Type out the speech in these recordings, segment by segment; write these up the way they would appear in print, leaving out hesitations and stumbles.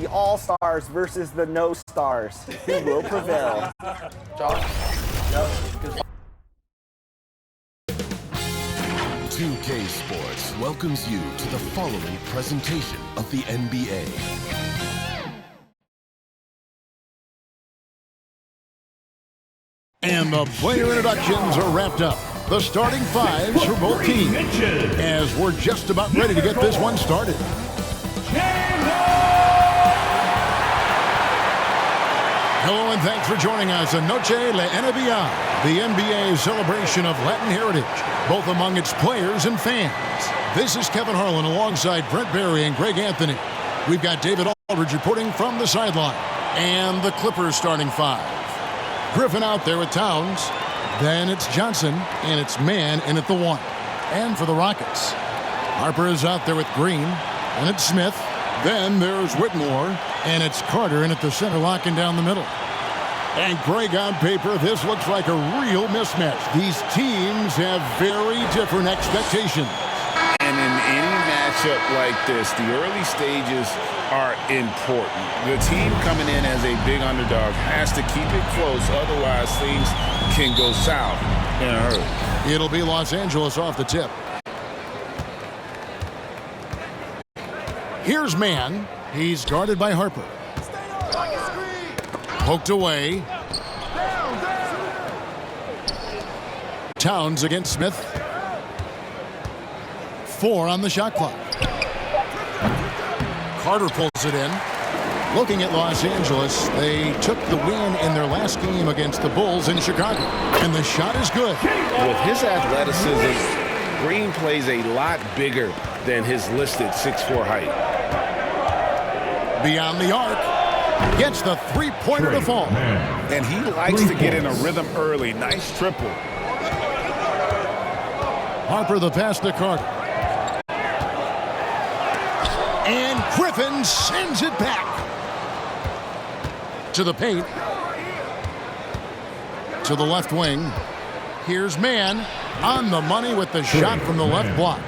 the all-stars versus the no-stars. Who will prevail? John? Yep. 2K Sports welcomes you to the following presentation of the NBA. And the player introductions are wrapped up. The starting fives for both teams, as we're just about ready to get this one started. Hello and thanks for joining us on Noche La NBA, the NBA celebration of Latin heritage, both among its players and fans. This is Kevin Harlan alongside Brent Barry and Greg Anthony. We've got David Aldridge reporting from the sideline. And the Clippers starting five. Griffin out there with Towns. Then it's Johnson, and it's Mann in at the one. And for the Rockets, Harper is out there with Green, and it's Smith. Then there's Whitmore, and it's Carter in at the center, locking down the middle. And Greg, on paper, this looks like a real mismatch. These teams have very different expectations. And in any matchup like this, the early stages are important. The team coming in as a big underdog has to keep it close, otherwise things can go south in a hurry. It'll be Los Angeles off the tip. Here's Mann. He's guarded by Harper. Poked away. Towns against Smith. 4 on the shot clock. Carter pulls it in. Looking at Los Angeles, they took the win in their last game against the Bulls in Chicago. And the shot is good. With his athleticism, Green plays a lot bigger than his listed 6'4" height. Beyond the arc. Gets the three-pointer to fall. And he likes to get in a rhythm early. Nice triple. Harper the pass to Carter. And Griffin sends it back. To the paint. To the left wing. Here's Mann on the money with the shot from the left block.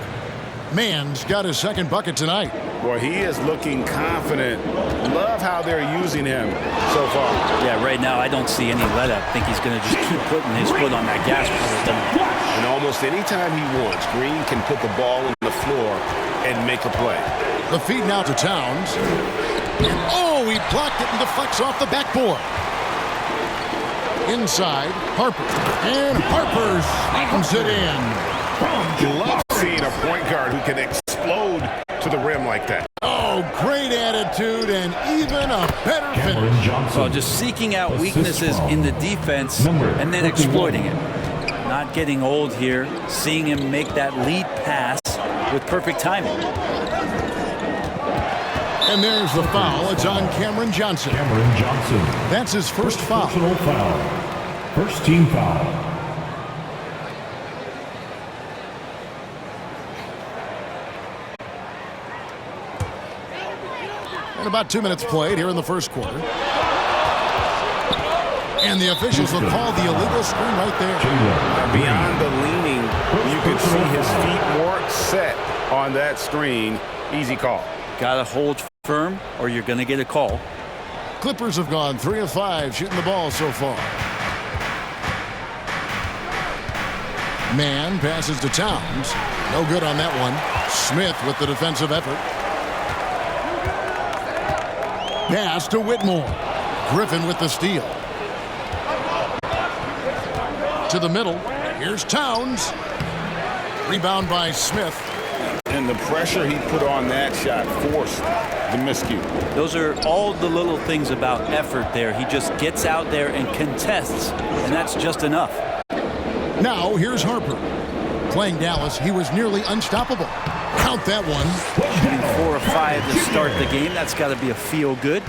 Mann's got his second bucket tonight. Boy, he is looking confident. Love how they're using him so far. Yeah, right now I don't see any let-up. I think he's going to just keep putting his foot on that gas pedal. And almost any time he wants, Green can put the ball on the floor and make a play. The feed now to Towns. And oh, he blocked it and deflects off the backboard. Inside, Harper. And Harper slams it in. You love seeing a point guard who can explode to the rim like that. Oh, great attitude and even a better finish. Well, just seeking out weaknesses in the defense and then exploiting it. Not getting old here, seeing him make that lead pass with perfect timing. And there's the foul. It's on Cameron Johnson. Cameron Johnson. That's his first foul. Personal foul. First team foul. And about 2 minutes played here in the first quarter. And the officials will call the illegal screen right there. Beyond the leaning, you can see his feet more set on that screen. Easy call. Got to hold firm or you're going to get a call. Clippers have gone 3 of 5 shooting the ball so far. Mann passes to Towns. No good on that one. Smith with the defensive effort. Pass to Whitmore. Griffin with the steal. To the middle. Here's Towns. Rebound by Smith. And the pressure he put on that shot forced the miscue. Those are all the little things about effort there. He just gets out there and contests, and that's just enough. Now here's Harper. Playing Dallas, he was nearly unstoppable. Count that one. Shooting 4 of 5 to start the game. That's got to be a feel good.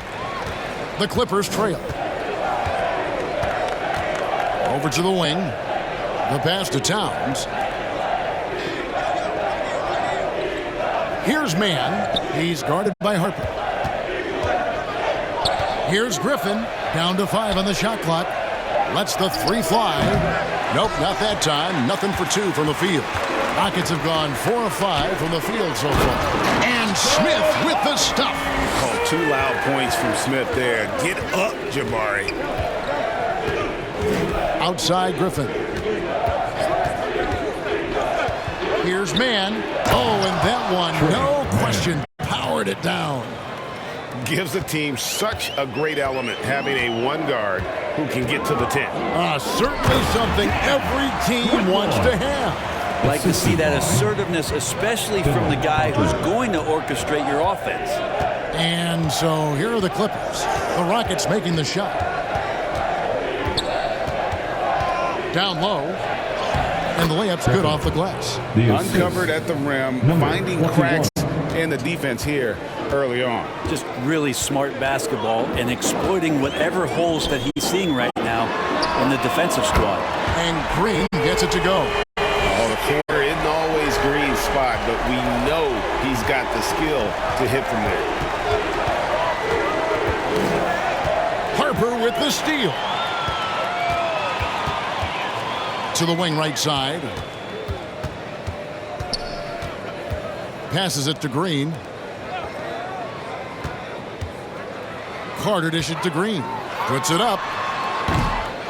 The Clippers trail. Over to the wing. The pass to Towns. Here's Mann. He's guarded by Harper. Here's Griffin. Down to 5 on the shot clock. Lets the 3 fly. Nope, not that time. Nothing for 2 from the field. Rockets have gone 4 of 5 from the field so far. And Smith with the stuff. Oh, 2 loud points from Smith there. Get up, Jabari. Outside Griffin. Here's Mann. Oh, and that one, no question, powered it down. Gives the team such a great element having a 1 guard who can get to the 10. Certainly something every team wants to have. Like to see that assertiveness, especially from the guy who's going to orchestrate your offense. And so here are the Clippers. The Rockets making the shot. Down low. And the layup's good off the glass. Uncovered at the rim, finding cracks in the defense here early on. Just really smart basketball and exploiting whatever holes that he's seeing right now in the defensive squad. And Green gets it to go. Oh, the corner isn't always Green's spot, but we know he's got the skill to hit from there. Harper with the steal. To the wing right side. Passes it to Green. Carter dishes it to Green. Puts it up.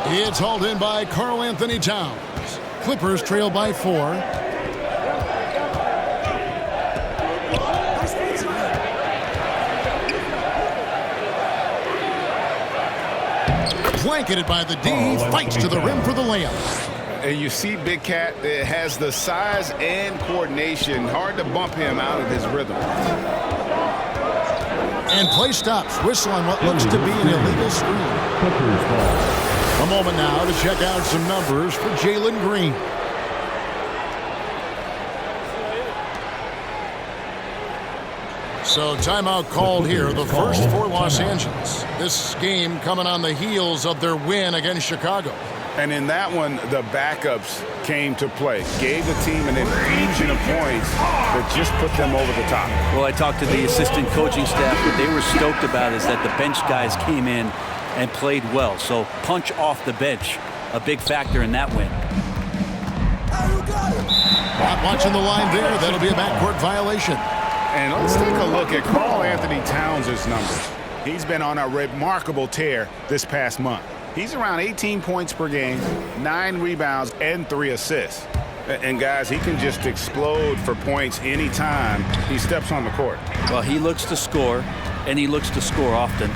It's hauled in by Karl Anthony Towns. Clippers trail by 4. Blanketed by the D. Fights to the rim for the layup. And you see Big Cat has the size and coordination. Hard to bump him out of his rhythm. And play stops. Whistle on what looks to be an illegal screen. A moment now to check out some numbers for Jalen Green. So timeout called here, the first for Los Angeles. This game coming on the heels of their win against Chicago. And in that one, the backups came to play. Gave the team an infusion of points that just put them over the top. Well, I talked to the assistant coaching staff. What they were stoked about is that the bench guys came in and played well. So punch off the bench, a big factor in that win. Not watching the line there. That'll be a backcourt violation. And let's take a look at Karl Anthony Towns' numbers. He's been on a remarkable tear this past month. He's around 18 points per game, 9 rebounds, and 3 assists. And guys, he can just explode for points anytime he steps on the court. Well, he looks to score, and he looks to score often.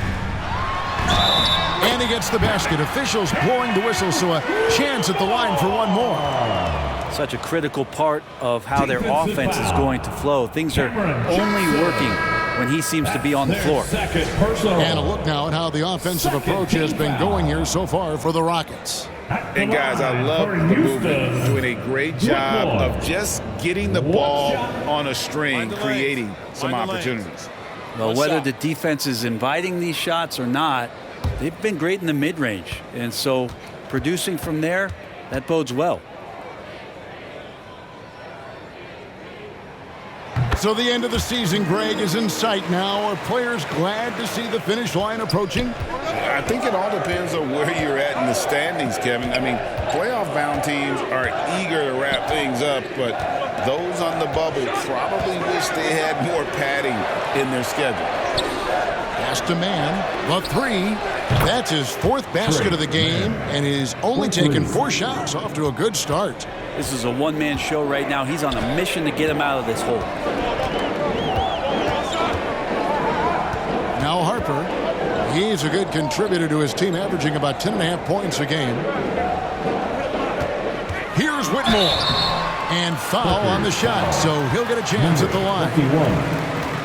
And he gets the basket. Officials blowing the whistle, so a chance at the line for one more. Such a critical part of how their offense is going to flow. Things are only working when he seems to be on the floor. And a look now at how the offensive approach has been going here so far for the Rockets. And guys, I love the movement, doing a great job of just getting the ball on a string, creating some opportunities. Well, whether the defense is inviting these shots or not, they've been great in the mid-range. And so producing from there, that bodes well. So the end of the season, Greg, is in sight now. Are players glad to see the finish line approaching? I think it all depends on where you're at in the standings, Kevin. I mean, playoff-bound teams are eager to wrap things up, but those on the bubble probably wish they had more padding in their schedule. Pass to Mann. The 3. That's his 4th basket of the game, and he's only taken 4 shots. Off to a good start. This is a one-man show right now. He's on a mission to get him out of this hole. Now Harper. He's a good contributor to his team, averaging about 10.5 points a game. Here's Whitmore. And foul on the shot, so he'll get a chance at the line.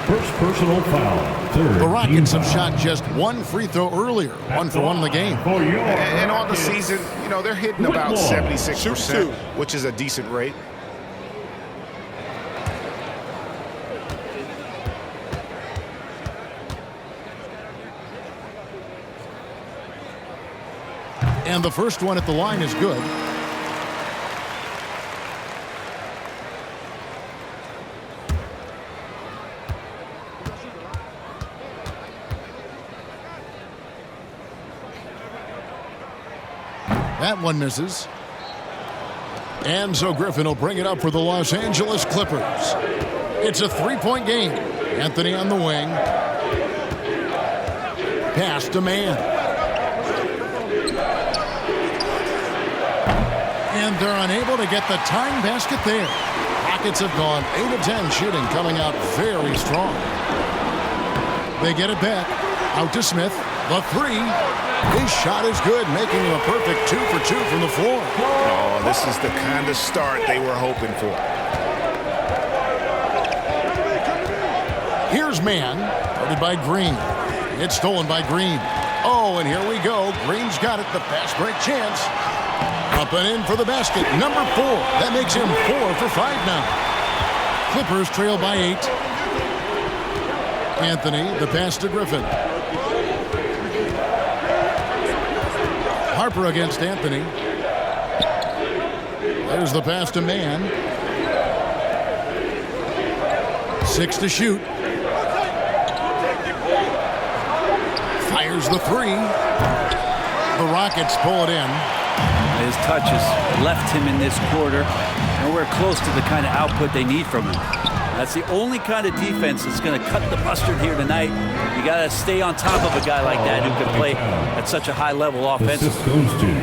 First personal foul. The Rockets have shot just 1 free throw earlier, 1 for 1 in the game. And on the season, you know, they're hitting about 76%, which is a decent rate. And the first one at the line is good. That one misses. And so Griffin will bring it up for the Los Angeles Clippers. It's a three-point game. Anthony on the wing. Pass to Mann. And they're unable to get the tying basket there. Rockets have gone 8 of 10 shooting, coming out very strong. They get it back. Out to Smith. The three. His shot is good, making him a perfect 2 for 2 from the floor. Oh, this is the kind of start they were hoping for. Here's Mann, guarded by Green. It's stolen by Green. Oh, and here we go. Green's got it. The fast break chance. Up and in for the basket. Number 4. That makes him 4 for 5 now. Clippers trail by 8. Anthony, the pass to Griffin. Harper against Anthony. There's the pass to Mann. 6 to shoot. Fires the three. The Rockets pull it in. His touches left him in this quarter. Nowhere close to the kind of output they need from him. That's the only kind of defense that's going to cut the mustard here tonight. You got to stay on top of a guy like that who can play at such a high level offensively.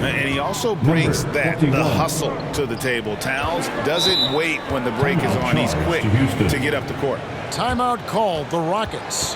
And he also brings the hustle to the table. Towns doesn't wait when the break is on. He's quick to get up the court. Timeout called the Rockets.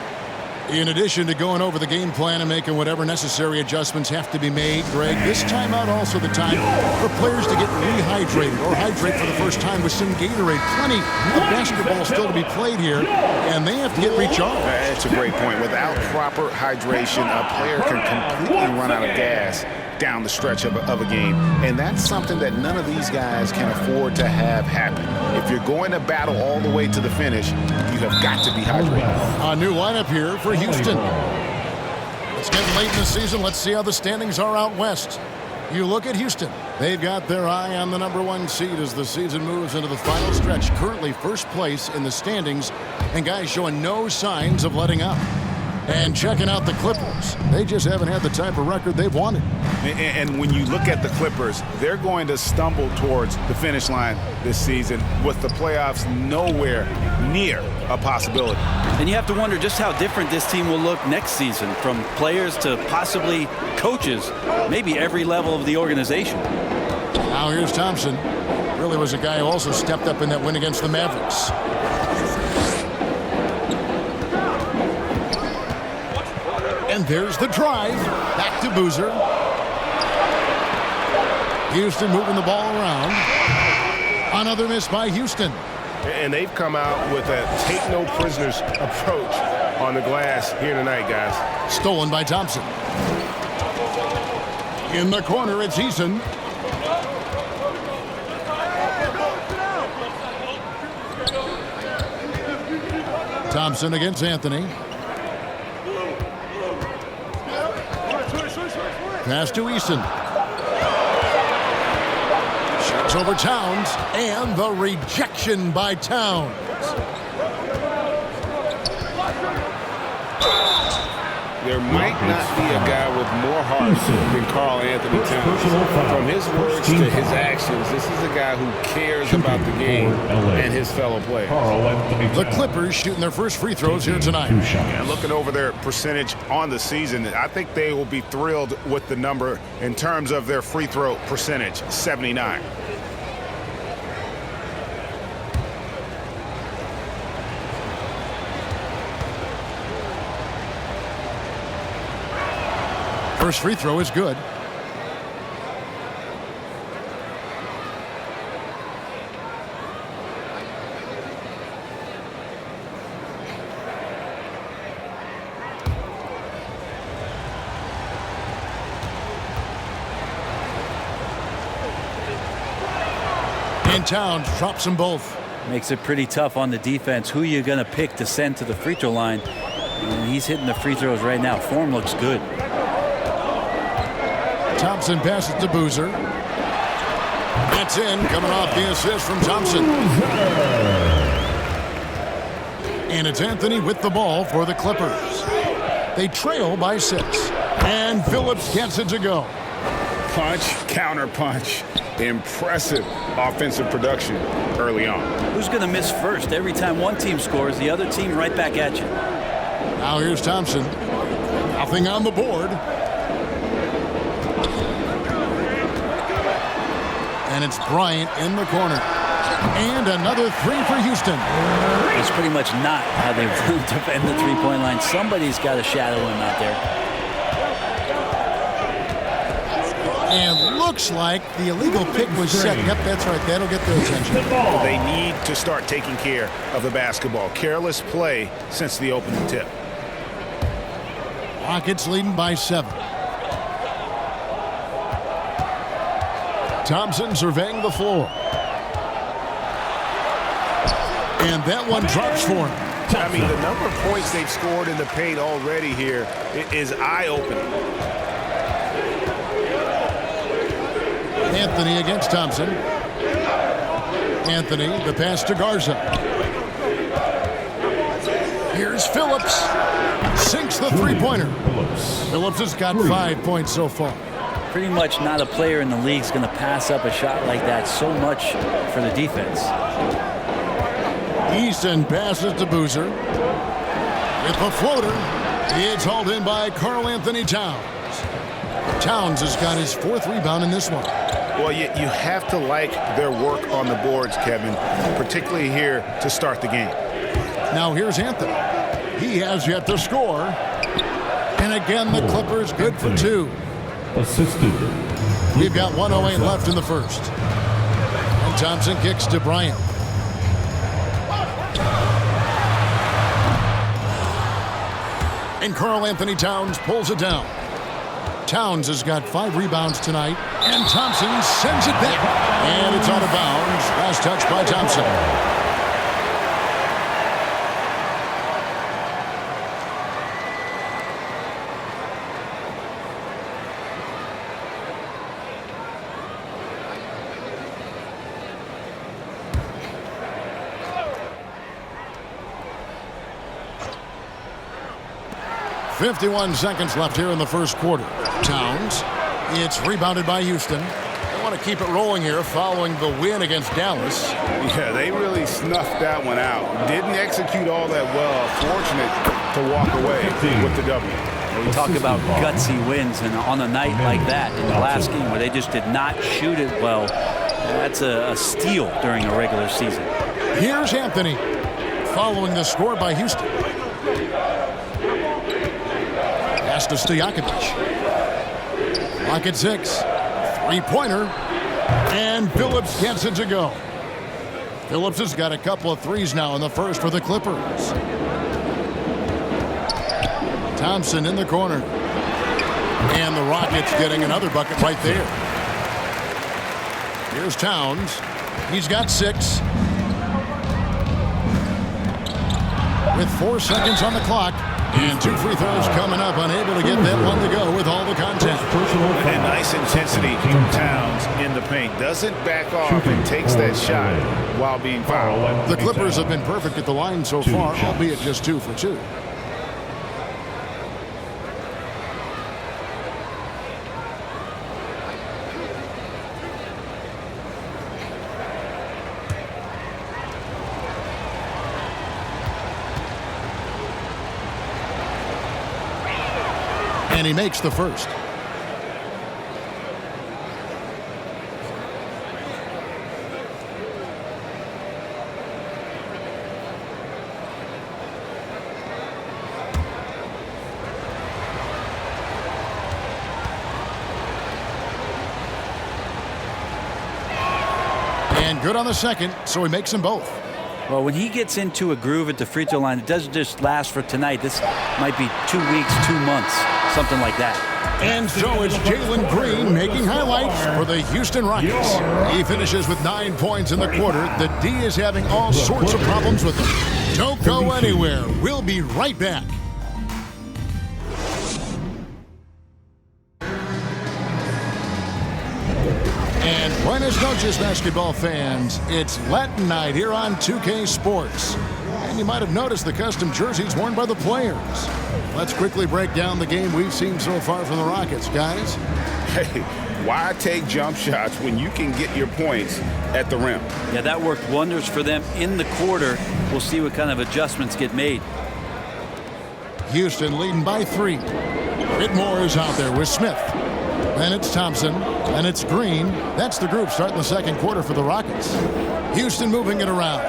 In addition to going over the game plan and making whatever necessary adjustments have to be made, Greg, this timeout also the time for players to get rehydrated or hydrate for the first time with some Gatorade. Plenty of basketball still to be played here, and they have to get recharged. That's a great point. Without proper hydration, a player can completely run out of gas down the stretch of a game. And that's something that none of these guys can afford to have happen. If you're going to battle all the way to the finish, you have got to be hydrated. A new lineup here for Houston. It's getting late in the season. Let's see how the standings are out west. You look at Houston. They've got their eye on the number 1 seed as the season moves into the final stretch. Currently first place in the standings, and guys showing no signs of letting up. And checking out the Clippers, they just haven't had the type of record they've wanted. And when you look at the Clippers, they're going to stumble towards the finish line this season with the playoffs nowhere near a possibility. And you have to wonder just how different this team will look next season, from players to possibly coaches, maybe every level of the organization. Now here's Thompson. Really was a guy who also stepped up in that win against the Mavericks. And there's the drive. Back to Boozer. Houston moving the ball around. Another miss by Houston. And they've come out with a take-no-prisoners approach on the glass here tonight, guys. Stolen by Thompson. In the corner, it's Eason. Thompson against Anthony. Pass to Eason. Shots over Towns, and the rejection by Towns. There might not be a guy with more heart than Karl Anthony Towns. From his words to his actions, this is a guy who cares about the game and his fellow players. The Clippers shooting their first free throws here tonight. And looking over their percentage on the season, I think they will be thrilled with the number in terms of their free throw percentage, 79. First free throw is good. And Towns drops them both. Makes it pretty tough on the defense. Who you going to pick to send to the free throw line? And he's hitting the free throws right now. Form looks good. Thompson passes to Boozer. It's in, coming off the assist from Thompson. And it's Anthony with the ball for the Clippers. They trail by 6. And Phillips gets it to go. Punch, counter punch. Impressive offensive production early on. Who's going to miss first? Every time one team scores, the other team right back at you. Now here's Thompson. Nothing on the board. And it's Bryant in the corner. And another three for Houston. It's pretty much not how they defend the three-point line. Somebody's got to shadow him out there. And looks like the illegal pick was set. Yep, that's right. That'll get their attention. They need to start taking care of the basketball. Careless play since the opening tip. Rockets leading by 7. Thompson surveying the floor. And that one drops for him. I mean, the number of points they've scored in the paint already here is eye-opening. Anthony against Thompson. Anthony, the pass to Garza. Here's Phillips. Sinks the three-pointer. Phillips has got 5 points so far. Pretty much not a player in the league is going to pass up a shot like that so much for the defense. Easton passes to Boozer. With the floater, it's hauled in by Karl Anthony Towns. Towns has got his 4th rebound in this one. Well, you have to like their work on the boards, Kevin, particularly here to start the game. Now here's Anthony. He has yet to score. And again, the Clippers good for 2. Assisted. We've got 1:08 left in the first. And Thompson kicks to Bryant. And Karl Anthony Towns pulls it down. Towns has got 5 rebounds tonight. And Thompson sends it back. And it's out of bounds. Last touch by Thompson. .51 seconds left here in the first quarter. Towns. It's rebounded by Houston. They want to keep it rolling here following the win against Dallas. Yeah, they really snuffed that one out. Didn't execute all that well. Fortunate to walk away with the W. We talk about gutsy wins, and on a night like that in the last game where they just did not shoot it well, that's a steal during a regular season. Here's Anthony following the score by Houston. Pass to Stojakovic. Lock at 6. Three-pointer. And Phillips gets it to go. Phillips has got a couple of threes now in the first for the Clippers. Thompson in the corner. And the Rockets getting another bucket right there. Here's Towns. He's got 6. With 4 seconds on the clock. And 2 free throws coming up, unable to get that one to go with all the contact. And nice intensity from Towns in the paint. Doesn't back off and takes that shot while being fouled. The Clippers have been perfect at the line so far, albeit just 2 for 2. And he makes the first. And good on the second, so he makes them both. Well, when he gets into a groove at the free throw line, it doesn't just last for tonight. This might be 2 weeks, 2 months, something like that. And so it's Jalen Green making highlights for the Houston Rockets. He finishes with 9 points in the quarter. The D is having all sorts of problems with him. Don't go anywhere. We'll be right back. And buenas noches, basketball fans. It's Latin night here on 2K Sports. And you might have noticed the custom jerseys worn by the players. Let's quickly break down the game we've seen so far from the Rockets, guys. Hey, Why take jump shots when you can get your points at the rim? Yeah, that worked wonders for them in the quarter. We'll see what kind of adjustments get made. Houston leading by 3. Whitmore is out there with Smith. Then it's Thompson. Then it's Green. That's the group starting the second quarter for the Rockets. Houston moving it around.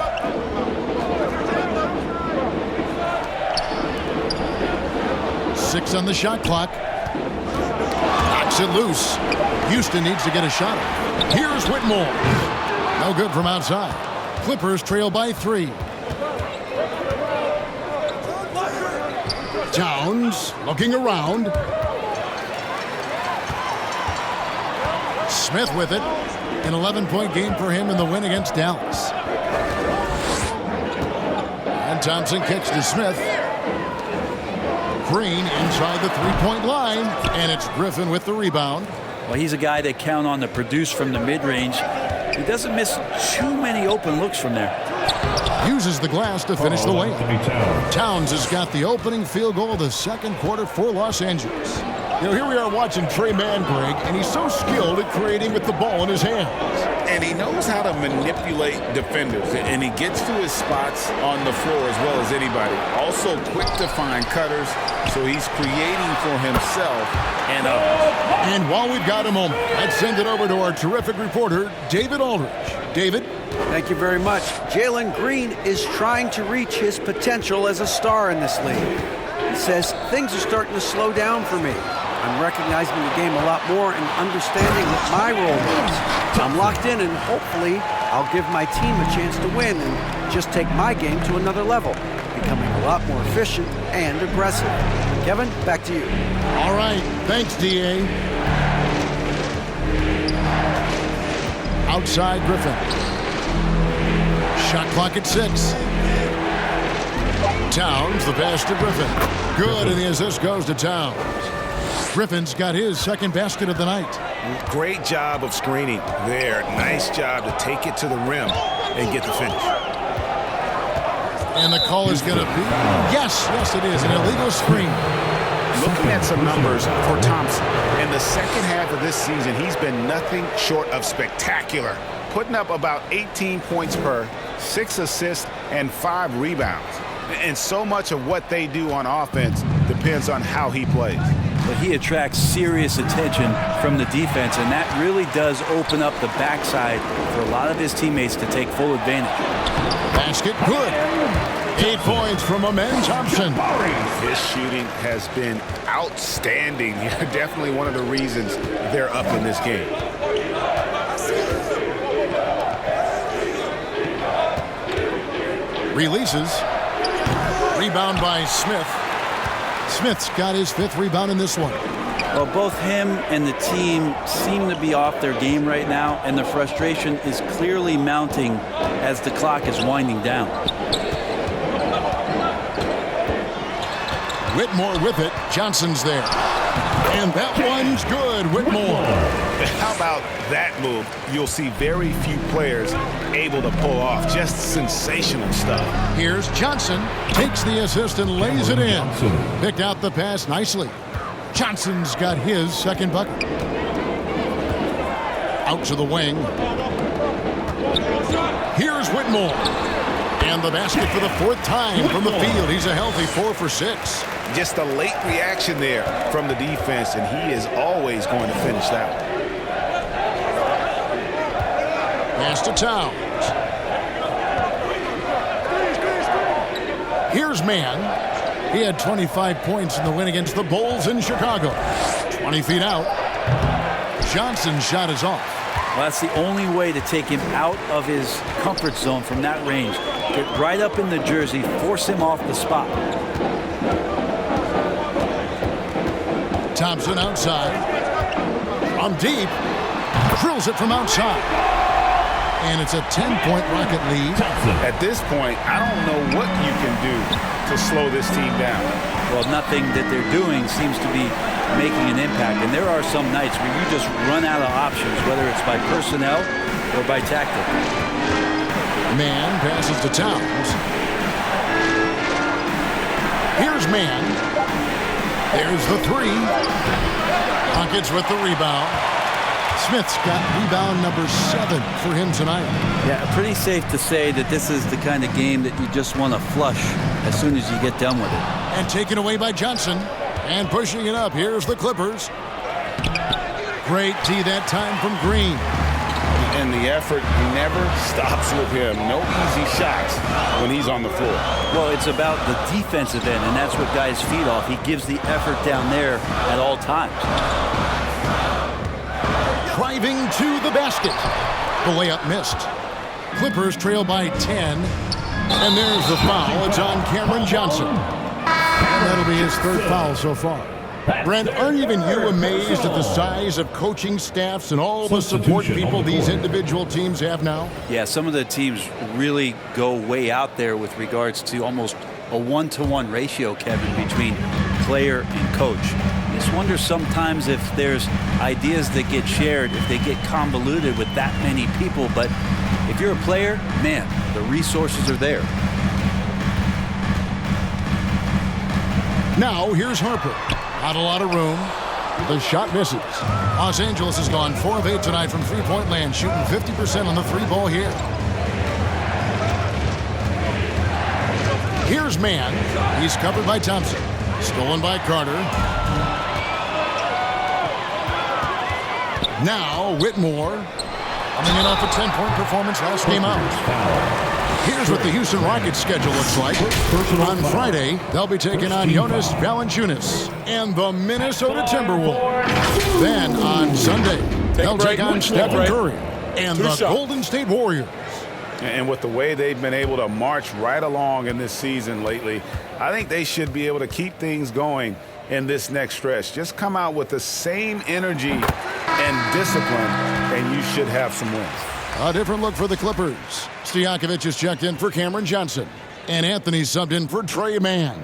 Six on the shot clock. Knocks it loose. Houston needs to get a shot. Here's Whitmore. No good from outside. Clippers trail by 3. Towns looking around. Smith with it. An 11-point game for him in the win against Dallas. And Thompson kicks to Smith. Green inside the three-point line, and it's Griffin with the rebound. Well, he's a guy they count on to produce from the mid-range. He doesn't miss too many open looks from there. Uses the glass to finish the lane. Towns has got the opening field goal of the second quarter for Los Angeles. You know, here we are watching Trey Mann, Greg, and he's so skilled at creating with the ball in his hands. And he knows how to manipulate defenders, and he gets to his spots on the floor as well as anybody. Also quick to find cutters, so he's creating for himself and others. And while we've got a moment, let's send it over to our terrific reporter, David Aldridge. David? Thank you very much. Jalen Green is trying to reach his potential as a star in this league. He says, things are starting to slow down for me. I'm recognizing the game a lot more and understanding what my role is. I'm locked in, and hopefully I'll give my team a chance to win and just take my game to another level, becoming a lot more efficient and aggressive. Kevin, back to you. All right. Thanks, D.A. Outside Griffin. Shot clock at 6. Towns, the pass to Griffin. Good, and the assist goes to Towns. Griffin's got his second basket of the night. Great job of screening there. Nice job to take it to the rim and get the finish. And the call is going to be, yes, it is, an illegal screen. Looking at some numbers for Thompson. In the second half of this season, he's been nothing short of spectacular. Putting up about 18 points per, 6 assists, and 5 rebounds. And so much of what they do on offense depends on how he plays. But he attracts serious attention from the defense, and that really does open up the backside for a lot of his teammates to take full advantage. Basket good. 8 points from Amen Thompson. His shooting has been outstanding. Definitely one of the reasons they're up in this game. Releases. Rebound by Smith. Smith's got his 5th rebound in this one. Well, both him and the team seem to be off their game right now, and the frustration is clearly mounting as the clock is winding down. Whitmore with it. Johnson's there. And that one's good. Whitmore. How about that move? You'll see very few players able to pull off. Just sensational stuff. Here's Johnson. Takes the assist and lays it in. Picked out the pass nicely. Johnson's got his second bucket. Out to the wing. Here's Whitmore. And the basket for the 4th time from the field. He's a healthy 4 for 6. Just a late reaction there from the defense, and he is always going to finish that one. Pass to Towns. Here's Mann. He had 25 points in the win against the Bulls in Chicago. 20 feet out. Johnson's shot is off. Well, that's the only way to take him out of his comfort zone from that range. Get right up in the jersey, force him off the spot. Thompson outside. From deep. Drills it from outside. And it's a 10-point Rocket lead. At this point, I don't know what you can do to slow this team down. Well, nothing that they're doing seems to be making an impact. And there are some nights where you just run out of options, whether it's by personnel or by tactic. Mann passes to Towns. Here's Mann. There's the 3. Hawkins with the rebound. Smith's got rebound number 7 for him tonight. Yeah, pretty safe to say that this is the kind of game that you just want to flush as soon as you get done with it. And taken away by Johnson. And pushing it up. Here's the Clippers. Great D that time from Green. And the effort never stops with him. No easy shots when he's on the floor. Well, it's about the defensive end, and that's what guys feed off. He gives the effort down there at all times. Driving to the basket. The layup missed. Clippers trail by 10. And there's the foul. It's on Cameron Johnson. And that'll be his 3rd foul so far. Brent, aren't even you amazed at the size of coaching staffs and all the support people these individual teams have now? Yeah, some of the teams really go way out there with regards to almost a 1-to-1 ratio, Kevin, between player and coach. I just wonder sometimes if there's ideas that get shared, if they get convoluted with that many people. But if you're a player, man, the resources are there. Now, here's Harper. Not a lot of room. The shot misses. Los Angeles has gone 4 of 8 tonight from three-point land, shooting 50% on the 3-ball here. Here's Mann. He's covered by Thompson. Stolen by Carter. Now, Whitmore. Coming in off a 10-point performance last game out. Here's what the Houston Rockets schedule looks like. On Friday, they'll be taking on Jonas Valanciunas and the Minnesota Timberwolves. Then on Sunday, they'll take on Stephen Curry and the Golden State Warriors. And with the way they've been able to march right along in this season lately, I think they should be able to keep things going in this next stretch. Just come out with the same energy and discipline, and you should have some wins. A different look for the Clippers. Stojakovic is checked in for Cameron Johnson. And Anthony subbed in for Trey Mann.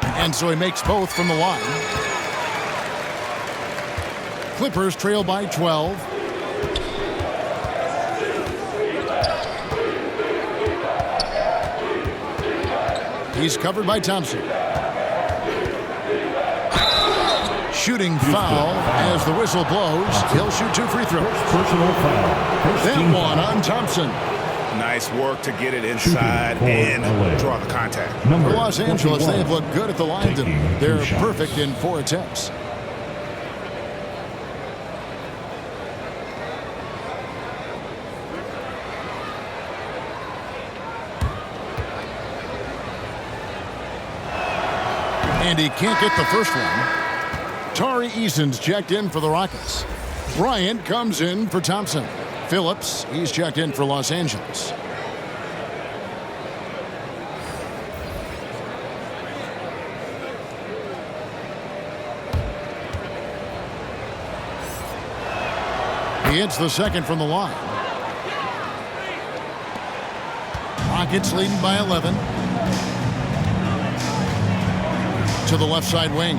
And so he makes both from the line. Clippers trail by 12. He's covered by Thompson. Shooting foul as the whistle blows. He'll shoot 2 free throws. Personal foul. Then one on Thompson. Nice work to get it inside and draw the contact. For Los Angeles, they have looked good at the line. They're perfect in 4 attempts. And he can't get the first one. Tari Eason's checked in for the Rockets. Bryant comes in for Thompson. Phillips, he's checked in for Los Angeles. He hits the second from the line. Rockets leading by 11. To the left side wing.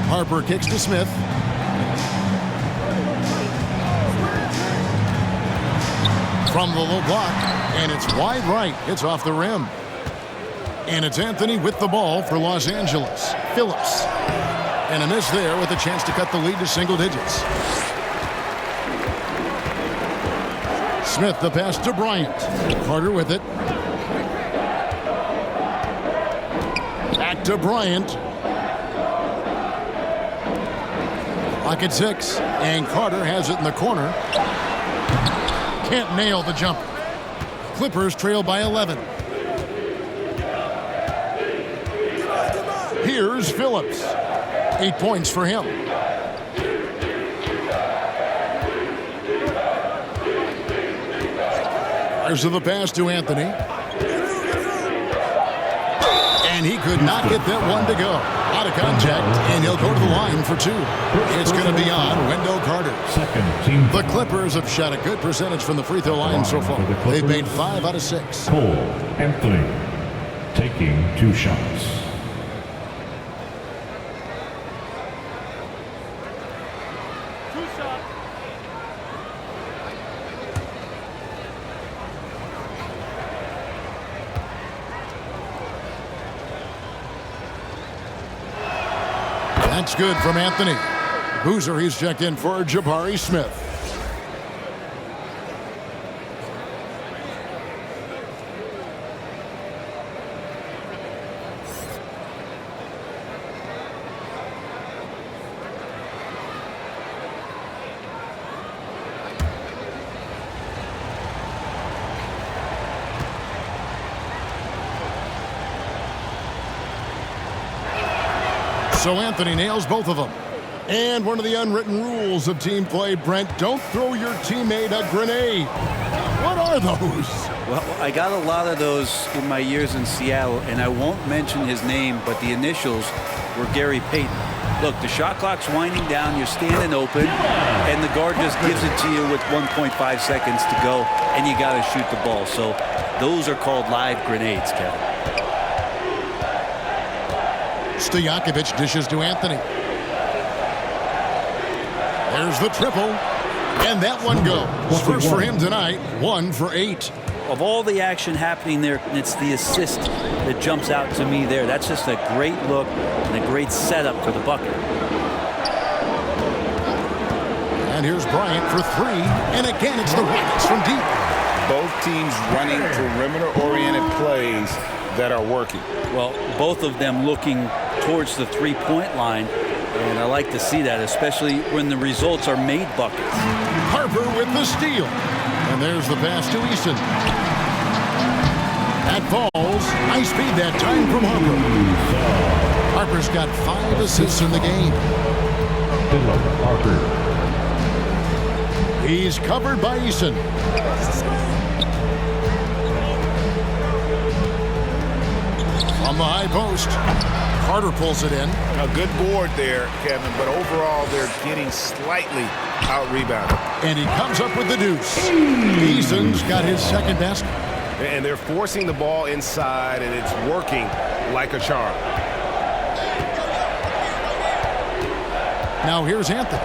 Harper kicks to Smith. From the low block, and it's wide right. It's off the rim. And it's Anthony with the ball for Los Angeles. Phillips. And a miss there with a chance to cut the lead to single digits. Smith the pass to Bryant. Carter with it. Back to Bryant. Pocket 6. And Carter has it in the corner. Can't nail the jumper. Clippers trail by 11. Here's Phillips. 8 points for him. There's the pass to Anthony. And he could not get that one to go. Out of contact, and he'll go to the line for 2. It's going to be on Wendell Carter. The Clippers have shot a good percentage from the free throw line so far. They've made 5 out of 6. Cole Anthony taking 2 shots. That's good from Anthony. Boozer, he's checked in for Jabari Smith. So Anthony nails both of them. And one of the unwritten rules of team play, Brent, don't throw your teammate a grenade. What are those? Well, I got a lot of those in my years in Seattle, and I won't mention his name, but the initials were Gary Payton. Look, the shot clock's winding down, you're standing open, and the guard just gives it to you with 1.5 seconds to go, and you got to shoot the ball. So those are called live grenades, Kevin. Stojakovic dishes to Anthony. There's the triple. And that one goes. First for him tonight, 1 for 8. Of all the action happening there, it's the assist that jumps out to me there. That's just a great look and a great setup for the bucket. And here's Bryant for 3. And again, it's the Rockets from deep. Both teams running perimeter-oriented plays that are working. Well, both of them looking towards the three-point line, and I like to see that, especially when the results are made buckets. Harper with the steal. And there's the pass to Eason. That falls. High speed that time from Harper. Harper's got 5 assists in the game. Harper. He's covered by Eason. From the high post, Carter pulls it in. A good board there, Kevin, but overall they're getting slightly out-rebounded. And he comes up with the deuce. Eason's got his second basket. And they're forcing the ball inside, and it's working like a charm. Now here's Anthony.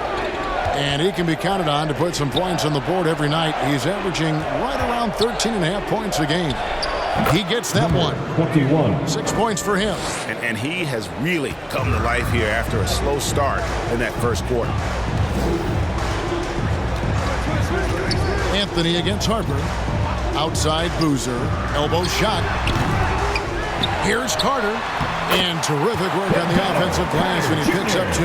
And he can be counted on to put some points on the board every night. He's averaging right around 13.5 points a game. He gets that one. 21. 6 points for him. And he has really come to life here after a slow start in that first quarter. Anthony against Harper. Outside Boozer. Elbow shot. Here's Carter. And terrific work on the offensive glass, and he picks up 2.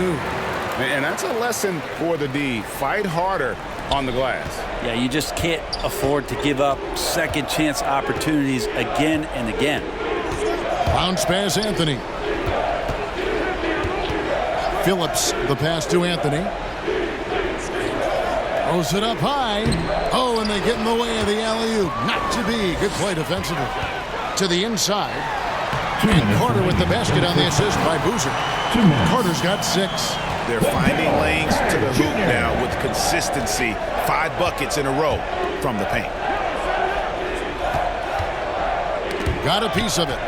And that's a lesson for the D. Fight harder on the glass. Yeah, you just can't afford to give up second chance opportunities again and again. Bounce pass Anthony. Phillips, the pass to Anthony. Throws it up high. Oh, and they get in the way of the alley-oop. Not to be. Good play defensively. To the inside. And Carter with the basket on the assist by Boozer. Carter's got 6. They're finding lanes to the hoop now with consistency. 5 buckets in a row from the paint. Got a piece of it.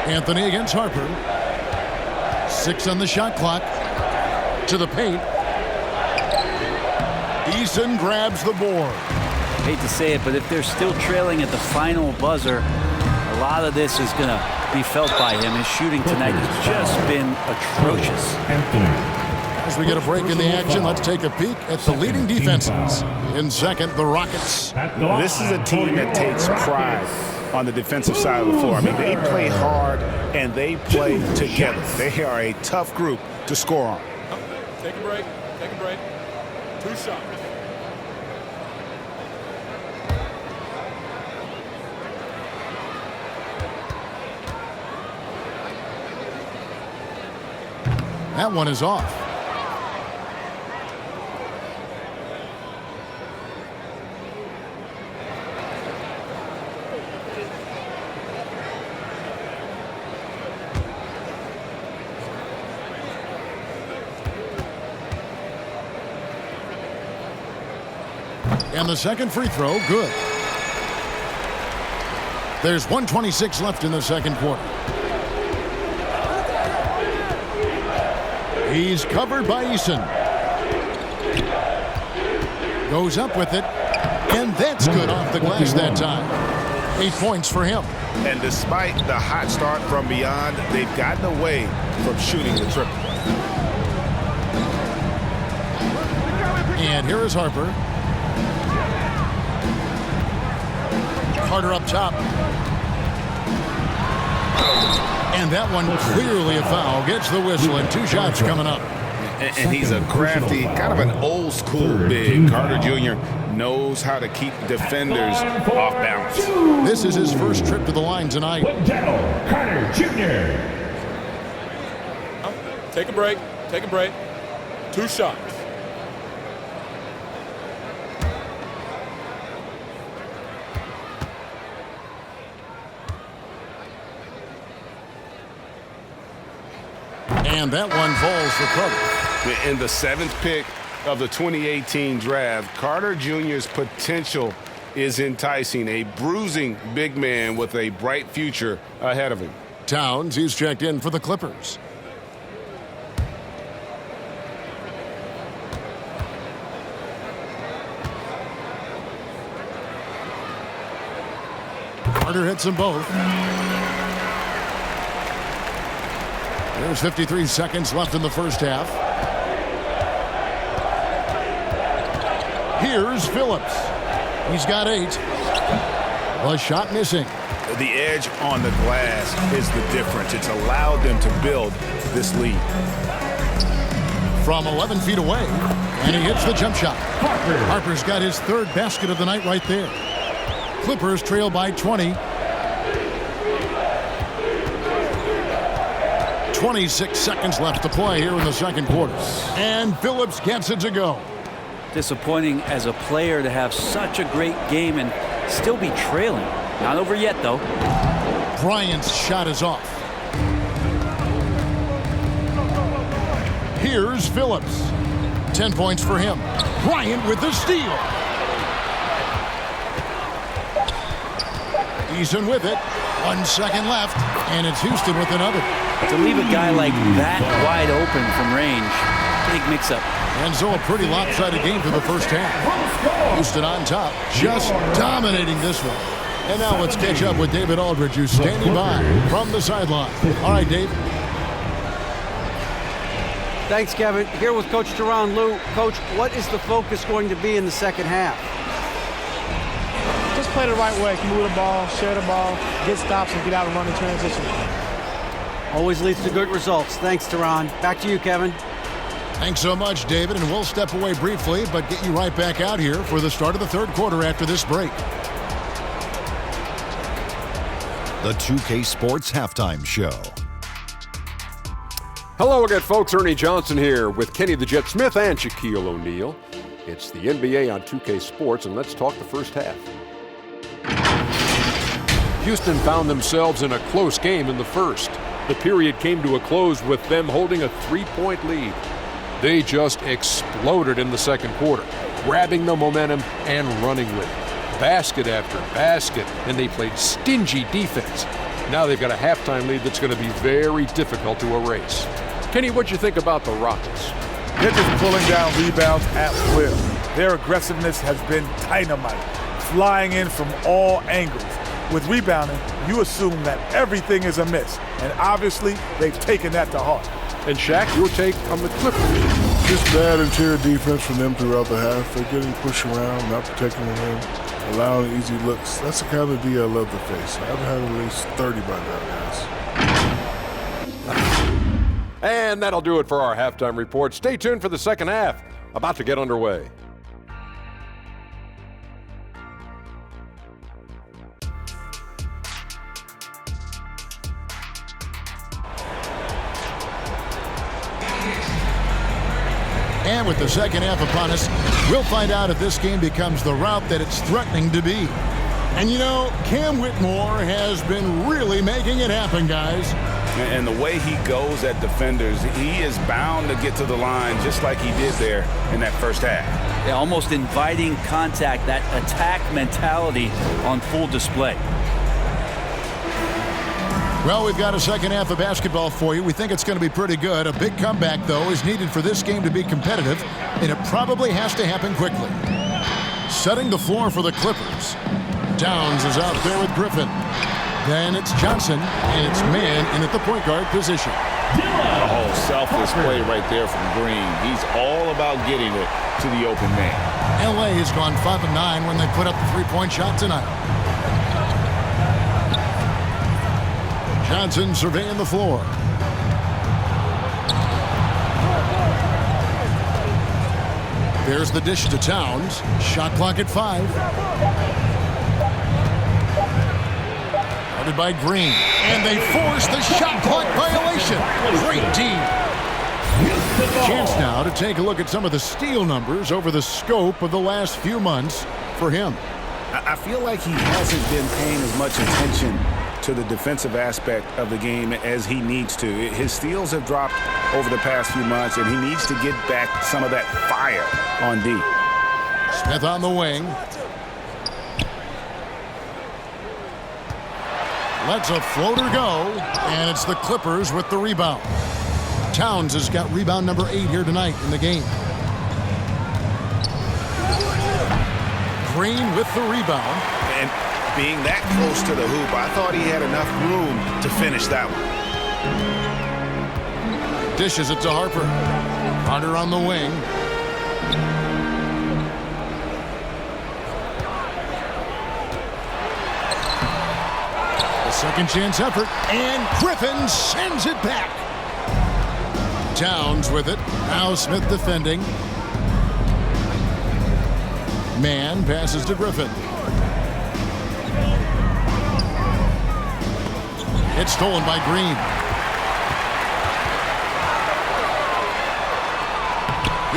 Anthony against Harper. 6 on the shot clock. To the paint. Eason grabs the board. Hate to say it, but if they're still trailing at the final buzzer, a lot of this is going to be felt by him. His shooting tonight has just been atrocious. As we get a break in the action, let's take a peek at the leading defenses. In second, the Rockets. This is a team that takes pride on the defensive side of the floor. I mean, they play hard and they play together. They are a tough group to score on. Take a break. Take a break. 2 shots. That one is off. And the second free throw, good. There's 1:26 left in the second quarter. He's covered by Eason. Goes up with it. And that's good off the glass that time. 8 points for him. And despite the hot start from beyond, they've gotten away from shooting the triple. And here is Harper. Carter up top. And that one clearly a foul. Gets the whistle and 2 shots coming up. And he's a crafty, kind of an old school big. Carter Jr. knows how to keep defenders off balance. This is his first trip to the line tonight. Wendell Carter Jr. Take a break. Take a break. 2 shots. And that one falls for Carter. In the 7th pick of the 2018 draft, Carter Jr.'s potential is enticing. A bruising big man with a bright future ahead of him. Towns, he's checked in for the Clippers. Carter hits them both. There's 53 seconds left in the first half. Here's Phillips. He's got 8. A shot missing. The edge on the glass is the difference. It's allowed them to build this lead. From 11 feet away, and he hits the jump shot. Harper's got his 3rd basket of the night right there. Clippers trail by 20. 26 seconds left to play here in the second quarter. And Phillips gets it to go. Disappointing as a player to have such a great game and still be trailing. Not over yet, though. Bryant's shot is off. Here's Phillips. 10 points for him. Bryant with the steal. Eason with it. 1 second left, and it's Houston with another. To leave a guy like that wide open from range, big mix-up. And so a pretty lopsided game for the first half. Houston on top, just dominating this one. And now let's catch up with David Aldridge, who's standing by from the sideline. All right, Dave. Thanks, Kevin. Here with Coach Tyronn Lue. Coach, what is the focus going to be in the second half? Just play the right way. Move the ball, share the ball, get stops, and get out and run in transition. Always leads to good results. Thanks, Tyronn. Back to you, Kevin. Thanks so much, David, and we'll step away briefly, but get you right back out here for the start of the third quarter after this break. The 2K Sports Halftime Show. Hello again, folks. Ernie Johnson here with Kenny the Jet Smith and Shaquille O'Neal. It's the NBA on 2K Sports, and let's talk the first half. Houston found themselves in a close game in the first. The period came to a close with them holding a 3-point lead. They just exploded in the second quarter, grabbing the momentum and running with it. Basket after basket, and they played stingy defense. Now they've got a halftime lead that's going to be very difficult to erase. Kenny, what'd you think about the Rockets? They're just pulling down rebounds at will. Their aggressiveness has been dynamite, flying in from all angles. With rebounding, you assume that everything is amiss, and obviously they've taken that to heart. And Shaq, your take on the Clippers? Just bad interior defense from them throughout the half. They're getting pushed around, not protecting the rim, allowing easy looks. That's the kind of D I love to face. I've had at least 30 by now, guys. And that'll do it for our halftime report. Stay tuned for the second half, about to get underway. And with the second half upon us, we'll find out if this game becomes the route that it's threatening to be. And you know, Cam Whitmore has been really making it happen, guys. And the way he goes at defenders, he is bound to get to the line just like he did there in that first half. Yeah, almost inviting contact, that attack mentality on full display. Well, we've got a second half of basketball for you. We think it's going to be pretty good. A big comeback, though, is needed for this game to be competitive, and it probably has to happen quickly. Setting the floor for the Clippers. Downs is out there with Griffin. Then it's Johnson, and it's man in at the point guard position. Oh, selfless play right there from Green. He's all about getting it to the open man. LA has gone 5 of 9 when they put up the three-point shot tonight. Johnson surveying the floor. There's the dish to Towns. Shot clock at 5. Guarded by Green. And they force the shot clock violation. Great team. Chance now to take a look at some of the steal numbers over the scope of the last few months for him. I feel like he hasn't been paying as much attention to the defensive aspect of the game as he needs to. His steals have dropped over the past few months, and he needs to get back some of that fire on D. Smith on the wing. Lets a floater go, and it's the Clippers with the rebound. Towns has got rebound number 8 here tonight in the game. Green with the rebound. And being that close to the hoop, I thought he had enough room to finish that one. Dishes it to Harper. Carter on the wing. A second chance effort, and Griffin sends it back. Towns with it. Now Smith defending. Man passes to Griffin. It's stolen by Green.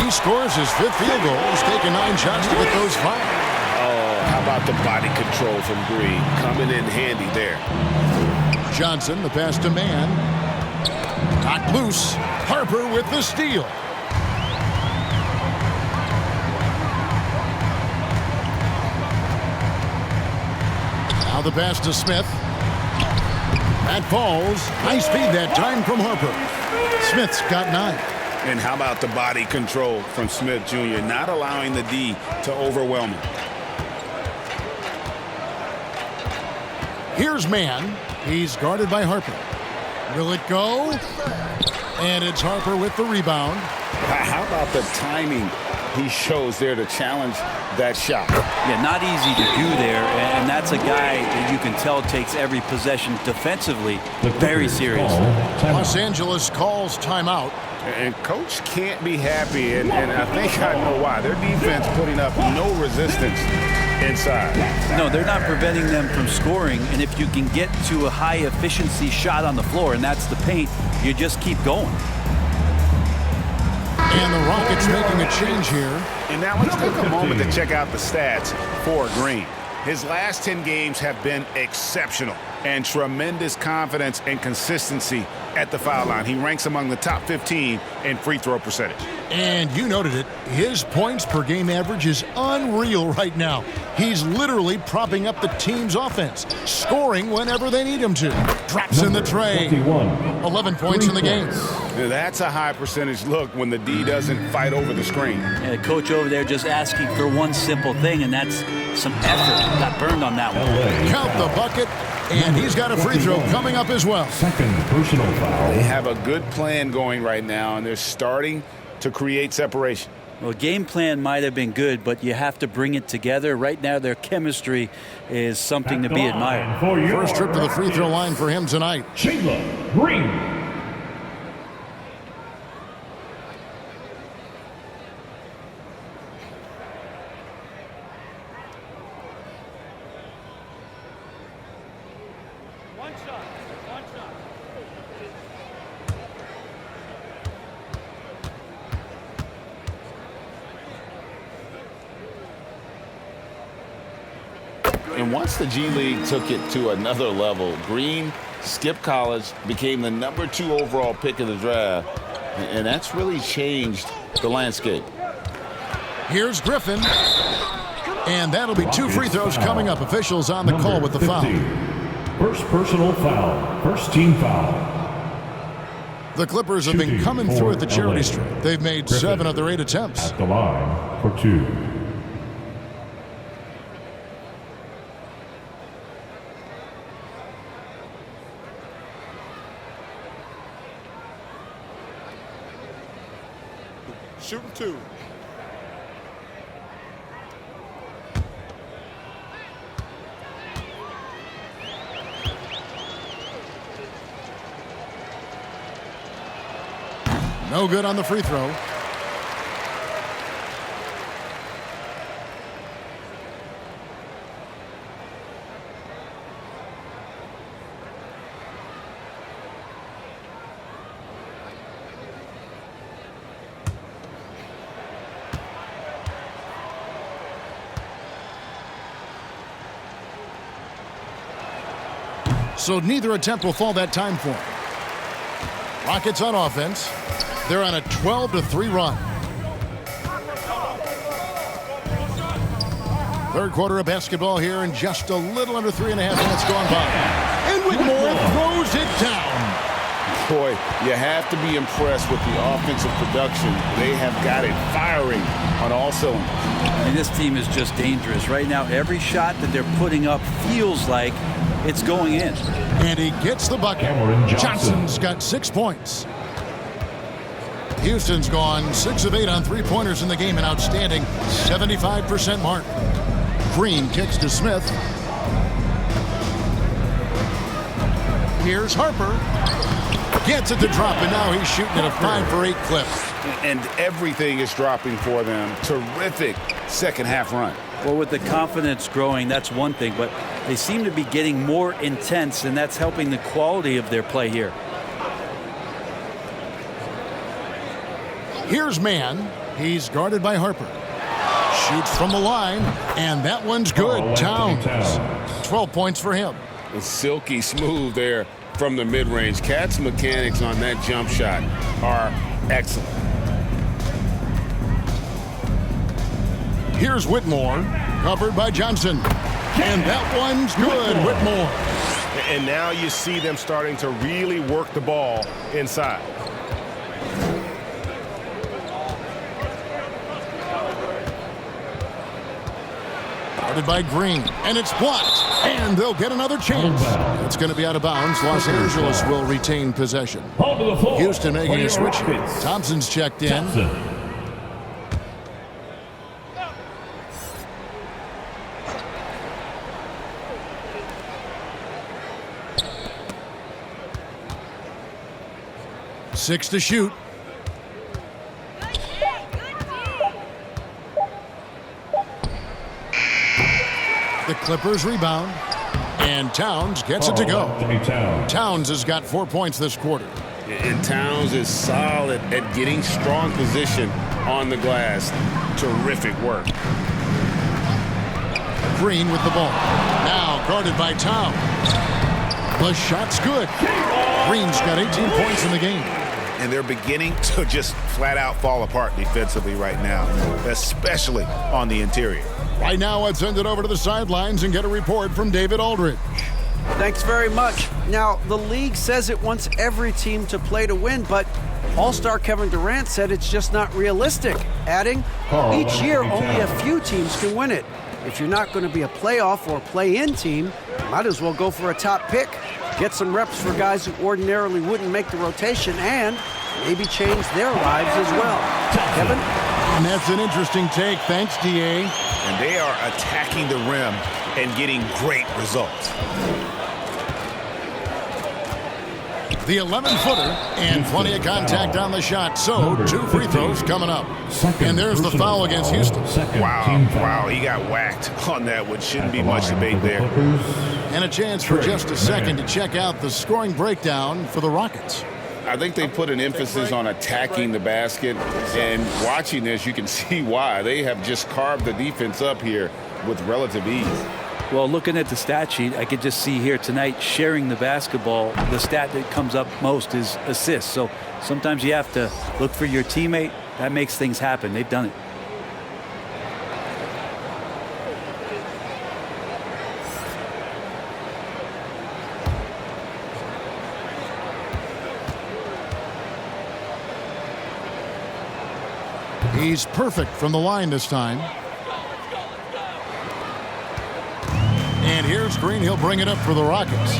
He scores his 5th field goal. He's taken 9 shots to get those 5. Oh, how about the body control from Green? Coming in handy there. Johnson, the pass to Man. Knocked loose. Harper with the steal. Now the pass to Smith. That falls. Nice feed that time from Harper. Smith's got 9. And how about the body control from Smith Jr., not allowing the D to overwhelm him. Here's Man. He's guarded by Harper. Will it go? And it's Harper with the rebound. How about the timing he shows there to challenge that shot? Yeah, not easy to do there, and that's a guy that you can tell takes every possession defensively very seriously. Los Angeles calls timeout. And Coach can't be happy, and I think I know why. Their defense putting up no resistance inside. No, they're not preventing them from scoring, and if you can get to a high-efficiency shot on the floor, and that's the paint, you just keep going. And the Rockets making a change here. And now let's take a moment to check out the stats for Green. His last 10 games have been exceptional and tremendous confidence and consistency at the foul line. He ranks among the top 15 in free throw percentage. And you noted it. His points per game average is unreal right now. He's literally propping up the team's offense, scoring whenever they need him to. Drops in the tray. 11 points in the game. That's a high percentage look when the D doesn't fight over the screen. And the coach over there just asking for one simple thing, and that's some effort. Got burned on that one. Count the bucket, and he's got a free throw coming up as well. Second personal foul. They have a good plan going right now, and they're starting to create separation. Well, game plan might have been good, but you have to bring it together. Right now, their chemistry is something to be admired. First trip to the free throw line for him tonight. Chandler Green. And once the G League took it to another level, Green skipped college, became the number 2 overall pick of the draft, and that's really changed the landscape. Here's Griffin, and that'll be 2 free throws coming up. Officials on the call with the foul. First personal foul. First team foul. The Clippers have been coming through at the charity stripe. They've made 7 of their 8 attempts. At the line for 2. shooting 2. No good on the free throw. So neither attempt will fall that time for him. Rockets on offense. They're on a 12-3 run. Third quarter of basketball here, and just a little under 3.5 minutes gone by. And Whitmore throws it down. Boy, you have to be impressed with the offensive production. They have got it firing on all cylinders. And this team is just dangerous. Right now, every shot that they're putting up feels like it's going in. And he gets the bucket. Johnson's got 6 points. Houston's gone 6 of 8 on three-pointers in the game, an outstanding 75% mark. Green kicks to Smith. Here's Harper. Gets it to drop, and now he's shooting at a 5 for 8 clip. And everything is dropping for them. Terrific second half run. Well, with the confidence growing, that's one thing, but they seem to be getting more intense, and that's helping the quality of their play here. Here's Mann. He's guarded by Harper. Shoots from the line, and that one's good. Towns. 12 points for him. It's silky smooth there from the mid-range. Cat's mechanics on that jump shot are excellent. Here's Whitmore, covered by Johnson. And that one's good, Whitmore. And now you see them starting to really work the ball inside. Guarded by Green, and it's blocked, and they'll get another chance. It's going to be out of bounds. Los Angeles will retain possession. Houston making a switch. Thompson's checked in. Six to shoot. The Clippers rebound, and Towns gets it to go. Towns has got 4 points this quarter. And Towns is solid at getting strong position on the glass. Terrific work. Green with the ball. Now guarded by Towns. The shot's good. Green's got 18 points in the game. And they're beginning to just flat out fall apart defensively right now, especially on the interior. Right now, let's send it over to the sidelines and get a report from David Aldridge. Thanks very much. Now, the league says it wants every team to play to win, but All-Star Kevin Durant said it's just not realistic, adding, each year only a few teams can win it. If you're not going to be a playoff or play-in team, might as well go for a top pick. Get some reps for guys who ordinarily wouldn't make the rotation and maybe change their lives as well. Kevin? And that's an interesting take. Thanks, D.A. And they are attacking the rim and getting great results. The 11-footer and plenty of contact on the shot. So, 2 free throws coming up. And there's the foul against Houston. Wow, he got whacked on that one. Shouldn't be much debate there. And a chance for just a second to check out the scoring breakdown for the Rockets. I think they put an emphasis on attacking the basket, and watching this, you can see why. They have just carved the defense up here with relative ease. Well, looking at the stat sheet, I could just see here tonight sharing the basketball. The stat that comes up most is assists. So sometimes you have to look for your teammate. That makes things happen. They've done it. He's perfect from the line this time. And here's Green. He'll bring it up for the Rockets.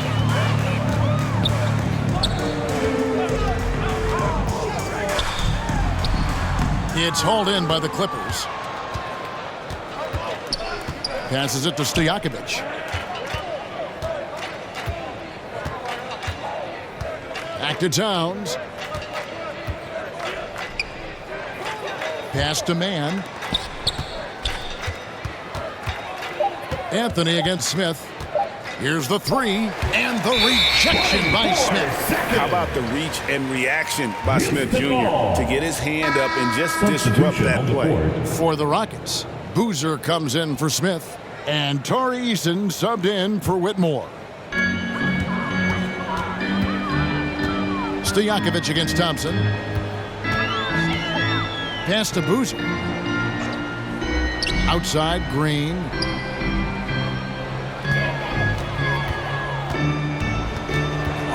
It's hauled in by the Clippers. Passes it to Stojakovic. Back to Towns. Pass to Mann. Anthony against Smith. Here's the three, and the rejection by Smith. How about the reach and reaction by Smith Jr. to get his hand up and just disrupt that play? For the Rockets, Boozer comes in for Smith, and Tari Eason subbed in for Whitmore. Stojakovic against Thompson. Pass to Boozer. Outside, Green.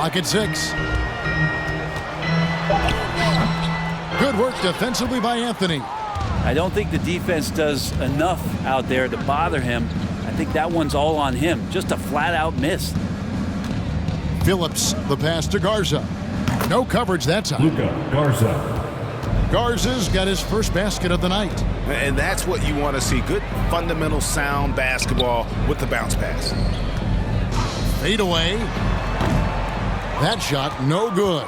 Clock at 6. Good work defensively by Anthony. I don't think the defense does enough out there to bother him. I think that one's all on him. Just a flat-out miss. Phillips, the pass to Garza. No coverage that time. Luka Garza. Garza's got his first basket of the night. And that's what you want to see. Good, fundamental, sound basketball with the bounce pass. Fade away. That shot, no good.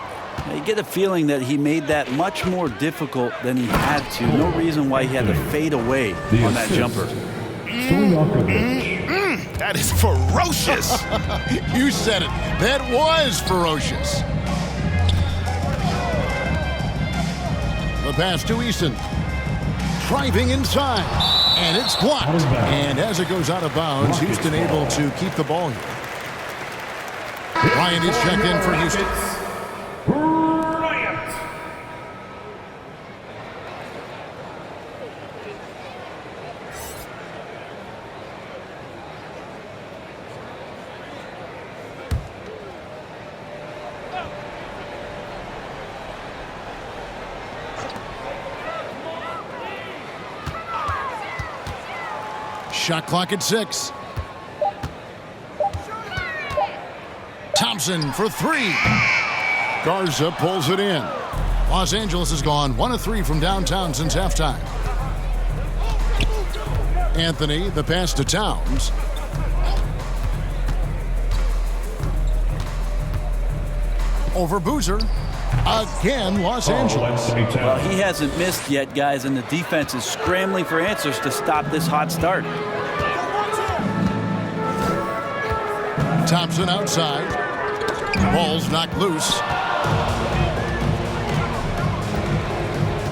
You get a feeling that he made that much more difficult than he had to. No reason why he had to fade away on that jumper. That is ferocious. You said it. That was ferocious. The pass to Eason. Driving inside. And it's blocked. And as it goes out of bounds, Houston able to keep the ball here. Bryant is checked in for Houston. Bryant. Shot clock at 6. Thompson for 3. Garza pulls it in. Los Angeles has gone 1 of 3 from downtown since halftime. Anthony, the pass to Towns. Over Boozer. Again, Los Angeles. Well, he hasn't missed yet, guys, and the defense is scrambling for answers to stop this hot start. Thompson outside. Ball's knocked loose.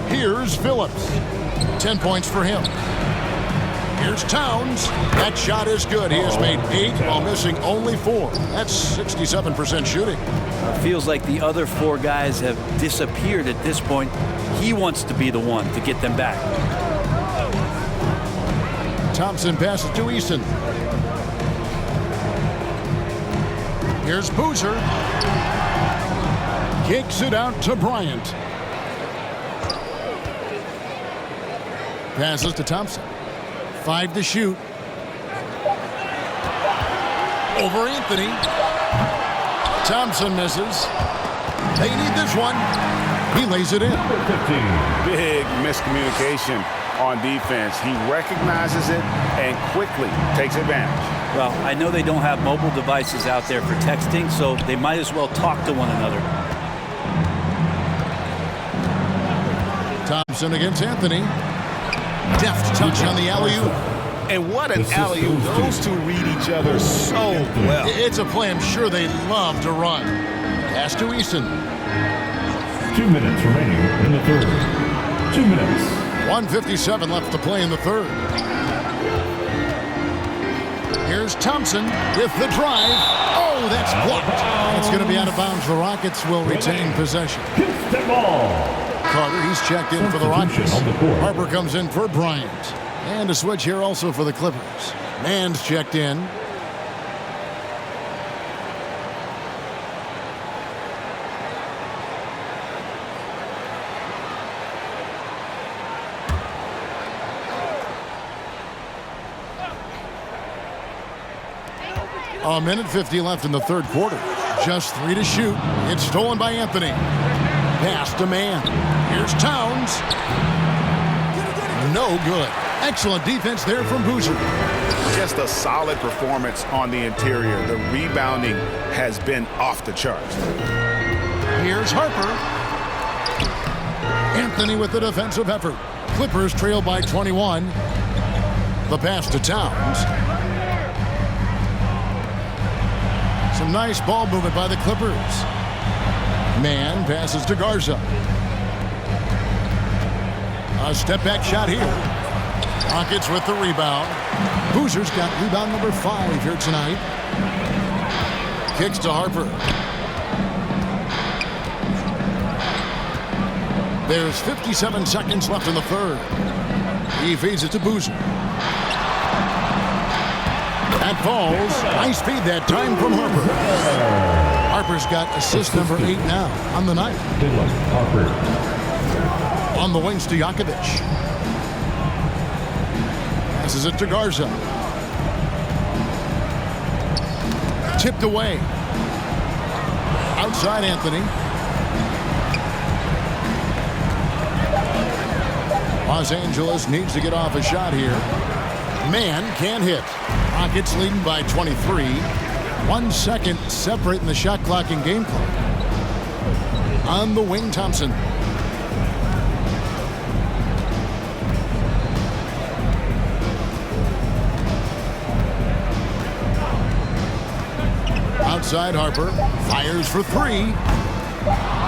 Here's Phillips. 10 points for him. Here's Towns. That shot is good. He has made 8 while missing only 4. That's 67% shooting. Feels like the other 4 guys have disappeared at this point. He wants to be the one to get them back. Thompson passes to Eason. Here's Boozer. Kicks it out to Bryant. Passes to Thompson. 5 to shoot. Over Anthony. Thompson misses. They need this one. He lays it in. Big miscommunication on defense. He recognizes it and quickly takes advantage. Well, I know they don't have mobile devices out there for texting, so they might as well talk to one another. Thompson against Anthony. Deft touch on the alley-oop. And what an alley-oop. Those two read each other so well. It's a play I'm sure they love to run. Pass to Eason. 2 minutes remaining in the third. 2 minutes. 1:57 left to play in the third. Here's Thompson with the drive. Oh, that's blocked. It's going to be out of bounds. The Rockets will retain possession. Houston ball. Carter, he's checked in for the Rockets. Harper comes in for Bryant. And a switch here also for the Clippers. Mann's checked in. A minute 50 left in the third quarter. Just 3 to shoot. It's stolen by Anthony. Pass to Mann. Here's Towns. no good. Excellent defense there from Boozer. Just a solid performance on the interior. The rebounding has been off the charts. Here's Harper. Anthony with the defensive effort. Clippers trail by 21. The pass to Towns. Some nice ball movement by the Clippers. Man passes to Garza. A step-back shot here. Rockets with the rebound. Boozer's got rebound number 5 here tonight. Kicks to Harper. There's 57 seconds left in the third. He feeds it to Boozer. That falls. Nice feed that time from Harper. Harper's got assist number 8 now on the night. On the wings to Jakovic. Passes it to Garza. Tipped away. Outside Anthony. Los Angeles needs to get off a shot here. Man can't hit. Rockets leading by 23. 1 second separating the shot clock and game clock. On the wing, Thompson. Outside Harper. Fires for 3.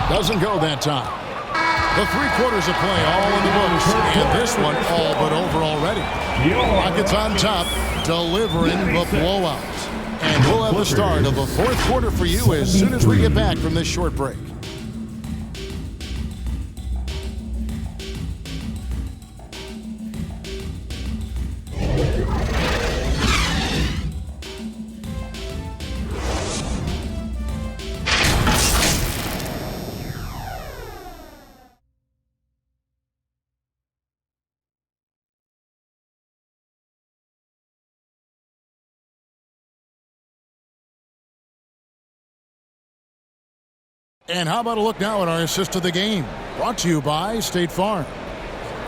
Doesn't go that time. The 3 quarters of play all in the books. And this one all but over already. Rockets on top, delivering the blowout. And we'll have the start of the 4th quarter for you as soon as we get back from this short break. And how about a look now at our assist to the game? Brought to you by State Farm.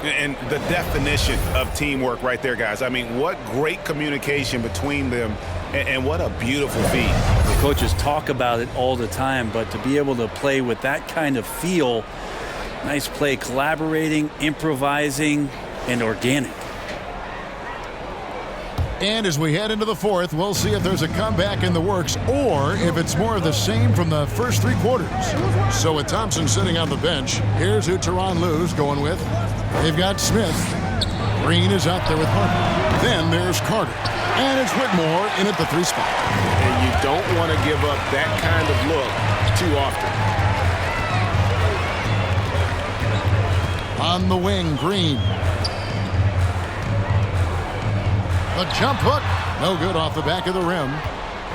And the definition of teamwork right there, guys. I mean, what great communication between them, and what a beautiful feed. The coaches talk about it all the time, but to be able to play with that kind of feel, nice play, collaborating, improvising, and organic. And as we head into the 4th, we'll see if there's a comeback in the works or if it's more of the same from the first 3 quarters. So with Thompson sitting on the bench, here's who Tyronn Lue's going with. They've got Smith. Green is out there with Harper. Then there's Carter. And it's Whitmore in at the 3 spot. And you don't want to give up that kind of look too often. On the wing, Green. The jump hook, no good off the back of the rim.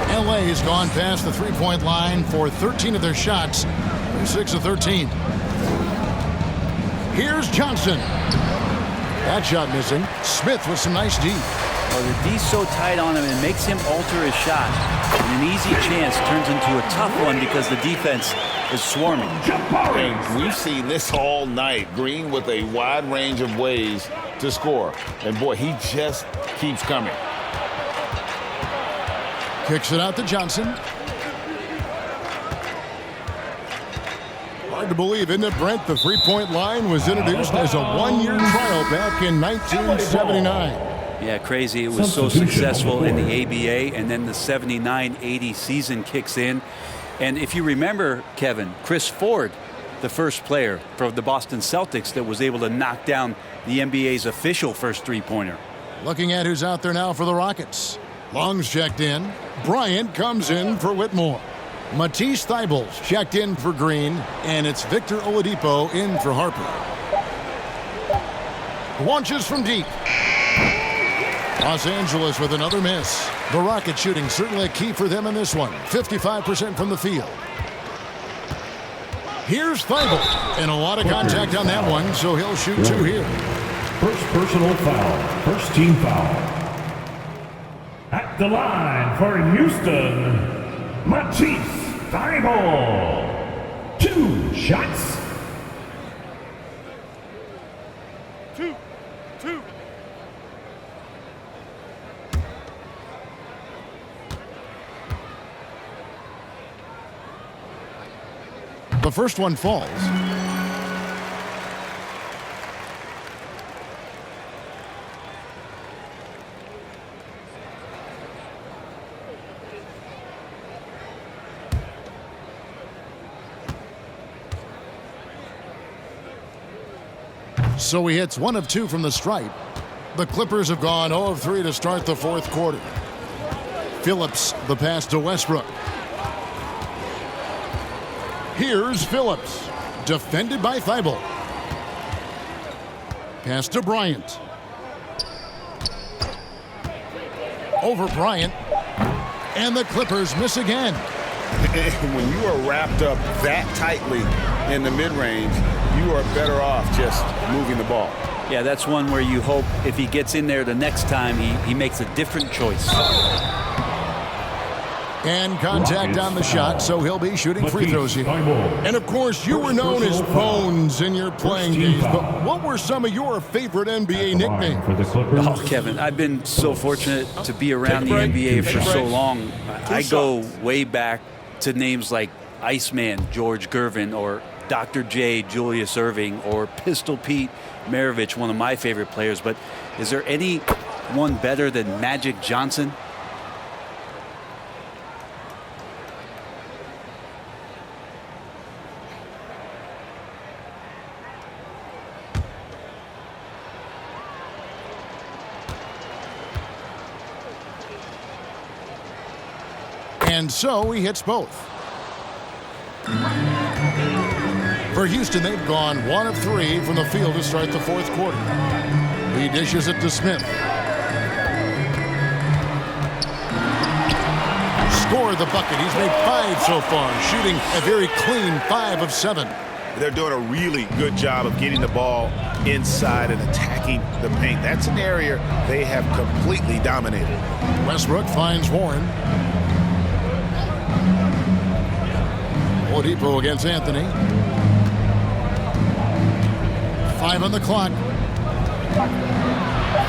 LA has gone past the 3-point line for 13 of their shots. They're 6 of 13. Here's Johnson. That shot missing. Smith with some nice D. Well, the D's so tight on him, it makes him alter his shot. And an easy chance turns into a tough one because the defense is swarming. And we've seen this all night. Green with a wide range of ways to score. And boy, he just keeps coming. Kicks it out to Johnson. Hard to believe, isn't it, Brent? The 3-point line was introduced as a 1-year trial back in 1979. Yeah, crazy. It was so successful in the ABA, and then the 79-80 season kicks in. And if you remember, Kevin, Chris Ford, the first player for the Boston Celtics that was able to knock down the NBA's official first 3-pointer. Looking at who's out there now for the Rockets. Long's checked in. Bryant comes in for Whitmore. Matisse Thybulle's checked in for Green. And it's Victor Oladipo in for Harper. Launches from deep. Los Angeles with another miss. The Rocket shooting certainly a key for them in this one. 55% from the field. Here's Thybulle. And a lot of contact on that one, so he'll shoot 2 here. First personal foul. First team foul. At the line for Houston, Matisse Thybulle. 2 shots. 2. The first one falls. So he hits 1 of 2 from the stripe. The Clippers have gone 0 of 3 to start the fourth quarter. Phillips, the pass to Westbrook. Here's Phillips, defended by Thibault. Pass to Bryant. Over Bryant. And the Clippers miss again. When you are wrapped up that tightly in the mid-range, you are better off just moving the ball. Yeah, that's one where you hope if he gets in there the next time, he makes a different choice. And contact on the shot, so he'll be shooting free throws here. And of course, you were known as Bones in your playing days, but what were some of your favorite NBA nicknames? Oh, Kevin, I've been so fortunate to be around the NBA for so long. I go way back to names like Iceman, George Gervin, or Dr. J, Julius Erving, or Pistol Pete Maravich, one of my favorite players. But is there any one better than Magic Johnson? And so he hits both. For Houston, they've gone 1 of 3 from the field to start the fourth quarter. He dishes it to Smith. Score the bucket. He's made 5 so far, shooting a very clean 5 of 7. They're doing a really good job of getting the ball inside and attacking the paint. That's an area they have completely dominated. Westbrook finds Warren. Oladipo against Anthony. 5 on the clock.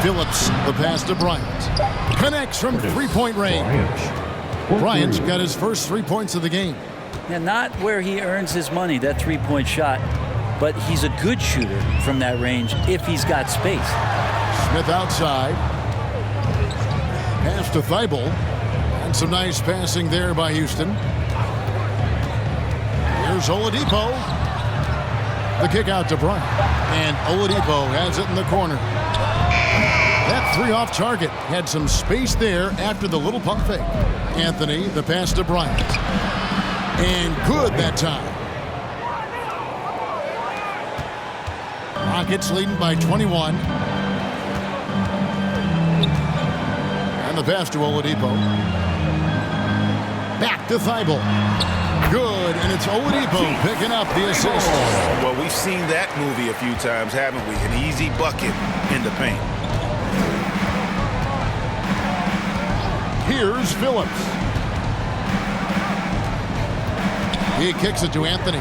Phillips, the pass to Bryant. Connects from three-point range. Bryant's got his first 3 points of the game. Yeah, not where he earns his money, that three-point shot, but he's a good shooter from that range if he's got space. Smith outside. Pass to Thibault. And some nice passing there by Houston. Here's Oladipo. The kick out to Bryant. And Oladipo has it in the corner. That 3 off target. Had some space there after the little pump fake. Anthony, the pass to Bryant. And good that time. Rockets leading by 21. And the pass to Oladipo. Back to Thibault. Good, and it's Oladipo picking up the assist. Well, we've seen that movie a few times, haven't we? An easy bucket in the paint. Here's Phillips. He kicks it to Anthony.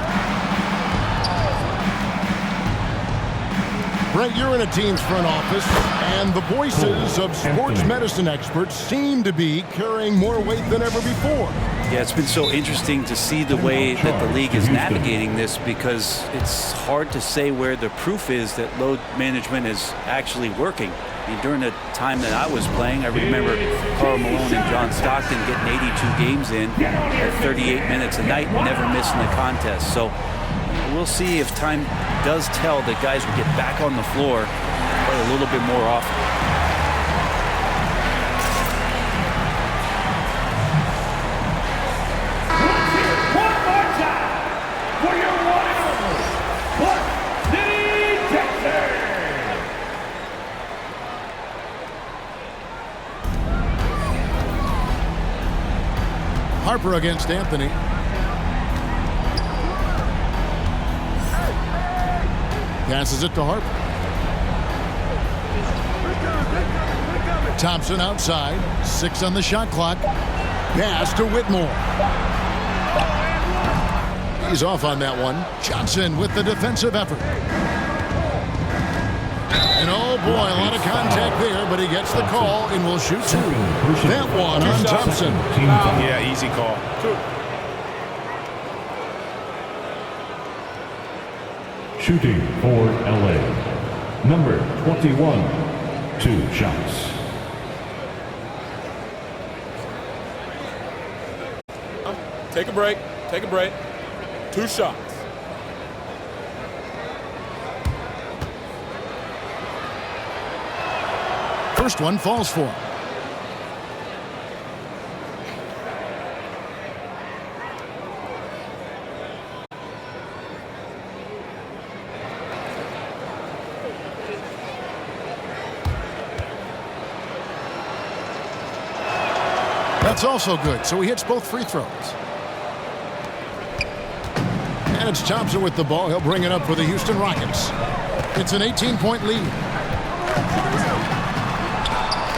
Brett, you're in a team's front office, and the voices of sports medicine experts seem to be carrying more weight than ever before. Yeah, it's been so interesting to see the way that the league is navigating this, because it's hard to say where the proof is that load management is actually working. I mean, during the time that I was playing, I remember Karl Malone and John Stockton getting 82 games in at 38 minutes a night, never missing a contest. So we'll see if time does tell that guys will get back on the floor, play a little bit more often. Harper against Anthony. Passes it to Harper. Thompson outside. 6 on the shot clock. Pass to Whitmore. He's off on that one. Johnson with the defensive effort. And oh boy, a lot of contact there, but he gets the call and will shoot 2. That one on Thompson. Yeah, easy call. Shooting for LA, number 21, 2 shots. Take a break. Take a break. 2 shots. First one falls for him. That's also good, so he hits both free throws. And it's Thompson with the ball. He'll bring it up for the Houston Rockets. It's an 18-point lead.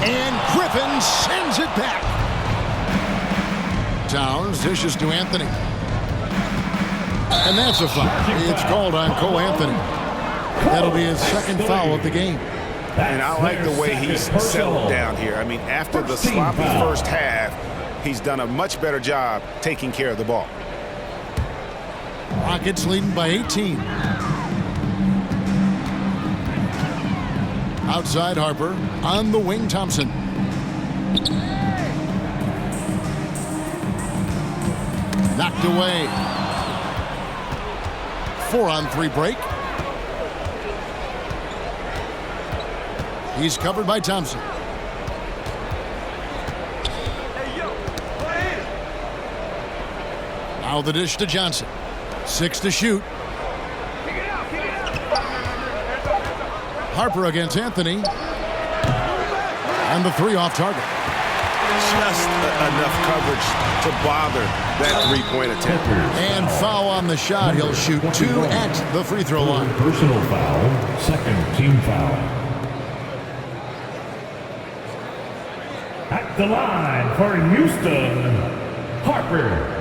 And Griffin sends it back. Towns dishes to Anthony. And that's a foul. It's called on Cole Anthony. That'll be his second foul of the game. And I like the way he's settled down here. I mean, after the sloppy first half, he's done a much better job taking care of the ball. Rockets leading by 18. Outside Harper. On the wing, Thompson. Knocked away. 4-on-3 break. He's covered by Thompson. Now the dish to Johnson. 6 to shoot. Harper against Anthony. And the 3 off target. Just enough coverage to bother that 3-point attempt. And foul on the shot. He'll shoot 2 at the free throw line. Personal foul, second team foul. At the line for Houston, Harper.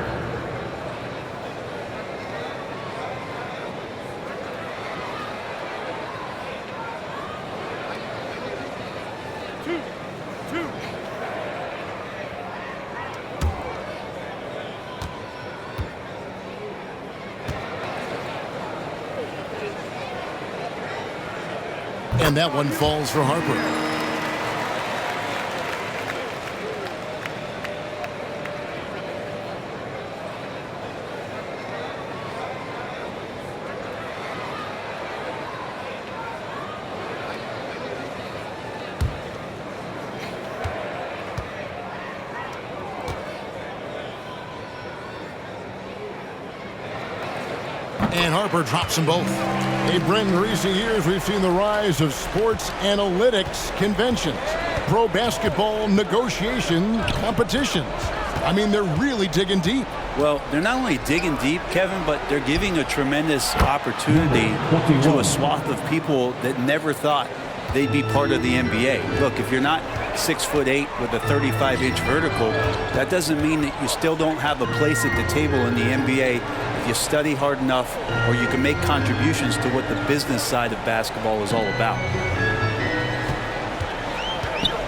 And that one falls for Harper. And Harper drops them both. Hey, Brent, in recent years, we've seen the rise of sports analytics conventions, pro basketball negotiation competitions. I mean, they're really digging deep. Well, they're not only digging deep, Kevin, but they're giving a tremendous opportunity to a swath of people that never thought they'd be part of the NBA. Look, if you're not 6'8" with a 35-inch vertical, that doesn't mean that you still don't have a place at the table in the NBA if you study hard enough, or you can make contributions to what the business side of basketball is all about.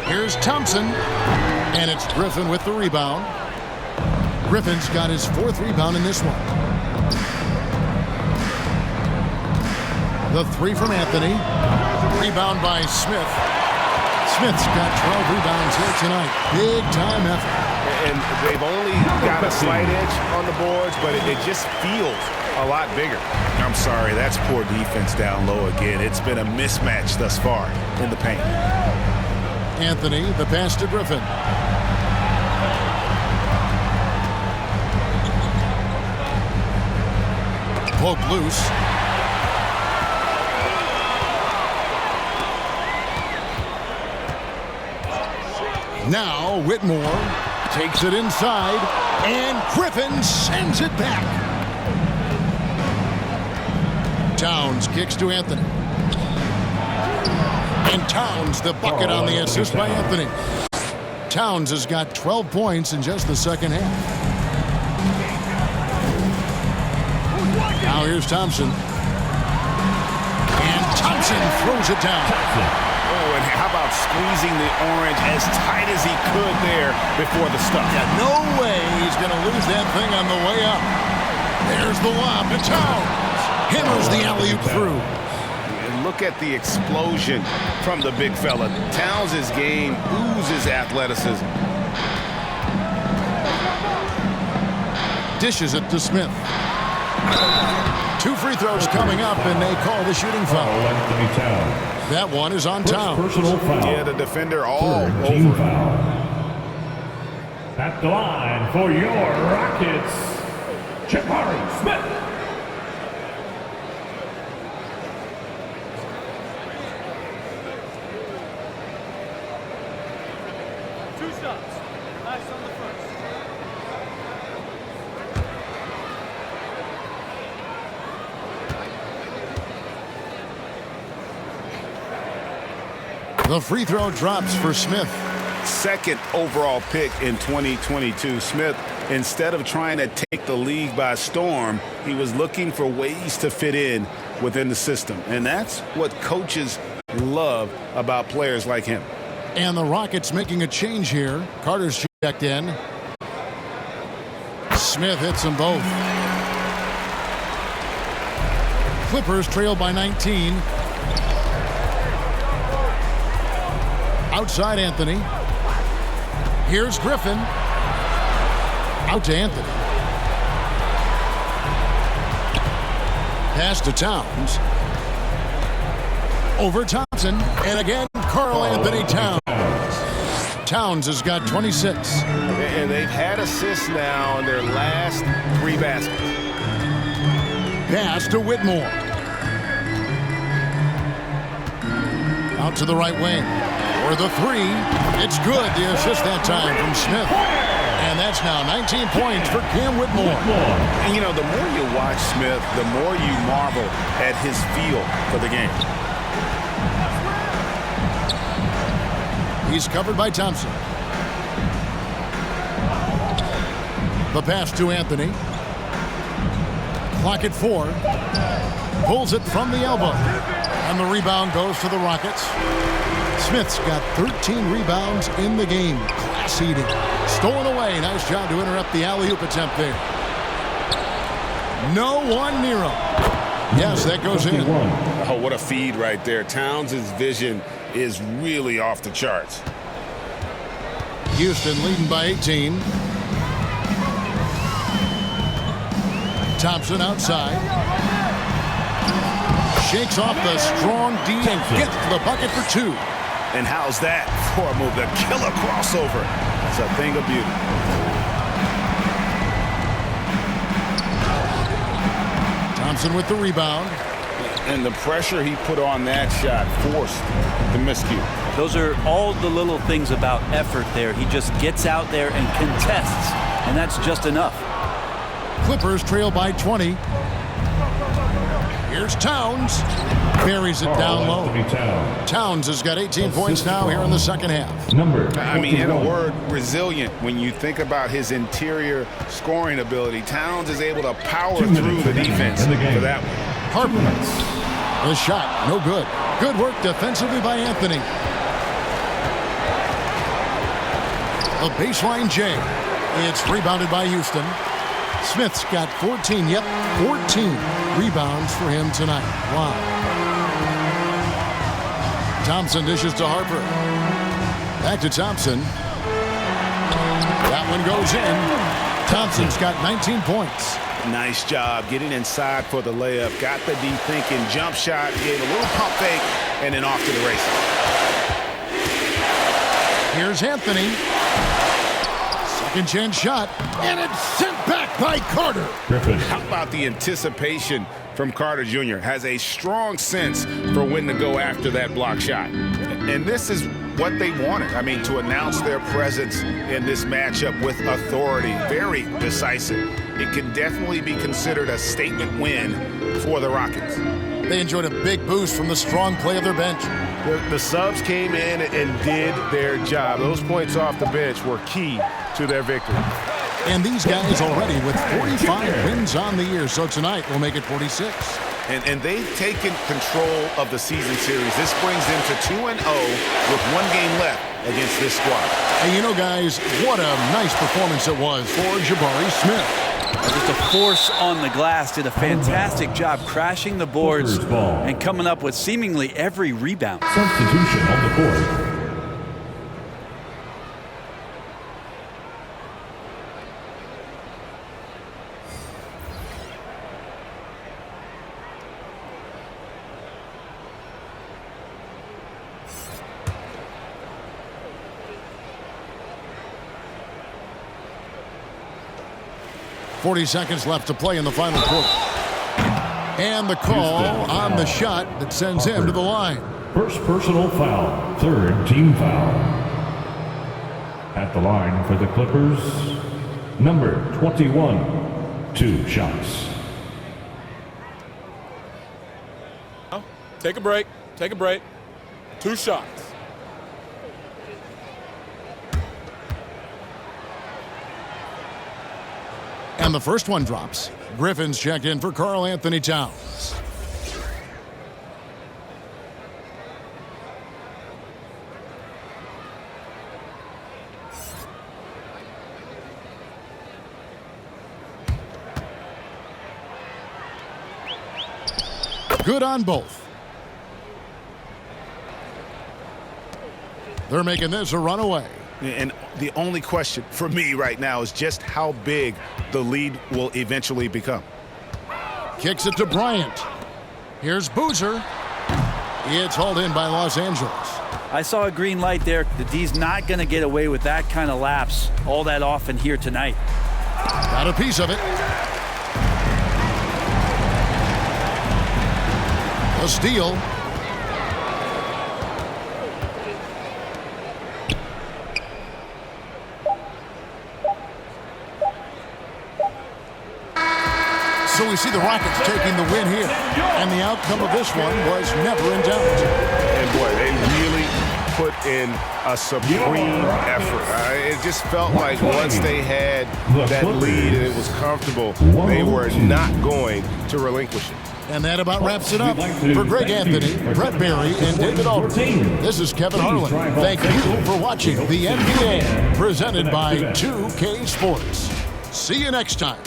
Here's Thompson, and it's Griffin with the rebound. Griffin's got his 4th rebound in this one. The 3 from Anthony. Rebound by Smith. Smith's got 12 rebounds here tonight. Big time effort. And they've only got a slight edge on the boards, but it just feels a lot bigger. I'm sorry, that's poor defense down low again. It's been a mismatch thus far in the paint. Anthony, the pass to Griffin. Poke loose. Now Whitmore takes it inside, and Griffin sends it back. Towns kicks to Anthony. And Towns the bucket on the assist by Anthony. Towns has got 12 points in just the second half. Now here's Thompson. And Thompson throws it down. Oh, and how about squeezing the orange as tight as he could there before the stuff? Yeah, no way he's going to lose that thing on the way up. There's the lob to Towns. Hammers the alley-oop through. And look at the explosion from the big fella. Towns' game oozes athleticism. Dishes it to Smith. 2 free throws coming up, and they call the shooting foul. That one is on Towns. Yeah, the defender all team over. Foul. At the line for your Rockets, Jabari Smith. The free throw drops for Smith. Second overall pick in 2022. Smith, instead of trying to take the league by storm, he was looking for ways to fit in within the system. And that's what coaches love about players like him. And the Rockets making a change here. Carter's checked in. Smith hits them both. Clippers trail by 19. Outside Anthony. Here's Griffin. Out to Anthony. Pass to Towns. Over Thompson. And again, Karl Anthony Towns. Towns has got 26. And they've had assists now in their last 3 baskets. Pass to Whitmore. Out to the right wing. For the 3, it's good. The assist that time from Smith. And that's now 19 points for Cam Whitmore. And, you know, the more you watch Smith, the more you marvel at his feel for the game. He's covered by Thompson. The pass to Anthony. Clock at 4. Pulls it from the elbow. And the rebound goes to the Rockets. Smith's got 13 rebounds in the game. Class eating. Stolen away. Nice job to interrupt the alley-oop attempt there. No one near him. Yes, that goes in. Oh, what a feed right there. Towns' vision is really off the charts. Houston leading by 18. Thompson outside. Shakes off the strong D and gets the bucket for 2. And how's that for a move? The killer crossover. That's a thing of beauty. Thompson with the rebound. And the pressure he put on that shot forced the miscue. Those are all the little things about effort there. He just gets out there and contests, and that's just enough. Clippers trail by 20. Here's Towns. Buries it down low. Towns has got 18 points now here in the second half. I mean, in a word, resilient. When you think about his interior scoring ability, Towns is able to power through the defense for that one. Harper. The shot, no good. Good work defensively by Anthony. A baseline J. It's rebounded by Houston. Smith's got 14. Yep, 14 rebounds for him tonight. Wow. Thompson dishes to Harper. Back to Thompson. That one goes in. Thompson's got 19 points. Nice job getting inside for the layup. Got the deep thinking jump shot. Gave a little pump fake and then off to the races. Here's Anthony. Second chance shot. And it's sent back by Carter. How about the anticipation from Carter Jr. Has a strong sense for when to go after that block shot. And this is what they wanted. I mean, to announce their presence in this matchup with authority. Very decisive. It can definitely be considered a statement win for the Rockets. They enjoyed a big boost from the strong play of their bench. The subs came in and did their job. Those points off the bench were key to their victory. And these guys already with 45 wins on the year, so tonight will make it 46. And they've taken control of the season series. This brings them to 2-0 with 1 game left against this squad. And you know, guys, what a nice performance it was for Jabari Smith. Just a force on the glass, did a fantastic job crashing the boards and coming up with seemingly every rebound. Substitution on the court. .40 seconds left to play in the final quarter. And the call on the shot that sends him to the line. First personal foul, third team foul. At the line for the Clippers, number 21, 2 shots. Take a break. Take a break. 2 shots. And the first one drops. Griffin's checked in for Karl Anthony Towns. Good on both. They're making this a runaway. And the only question for me right now is just how big the lead will eventually become. Kicks it to Bryant. Here's Boozer. It's hauled in by Los Angeles. I saw a green light there. The D's not going to get away with that kind of lapse all that often here tonight. Got a piece of it. A steal. So we see the Rockets taking the win here. And the outcome of this one was never in doubt. And boy, they really put in a supreme effort. It just felt like once they had that lead and it was comfortable, they were not going to relinquish it. And that about wraps it up. For Greg Anthony, Brett Barry, and David Aldridge, this is Kevin Harlan. Thank you for watching the NBA, presented by 2K Sports. See you next time.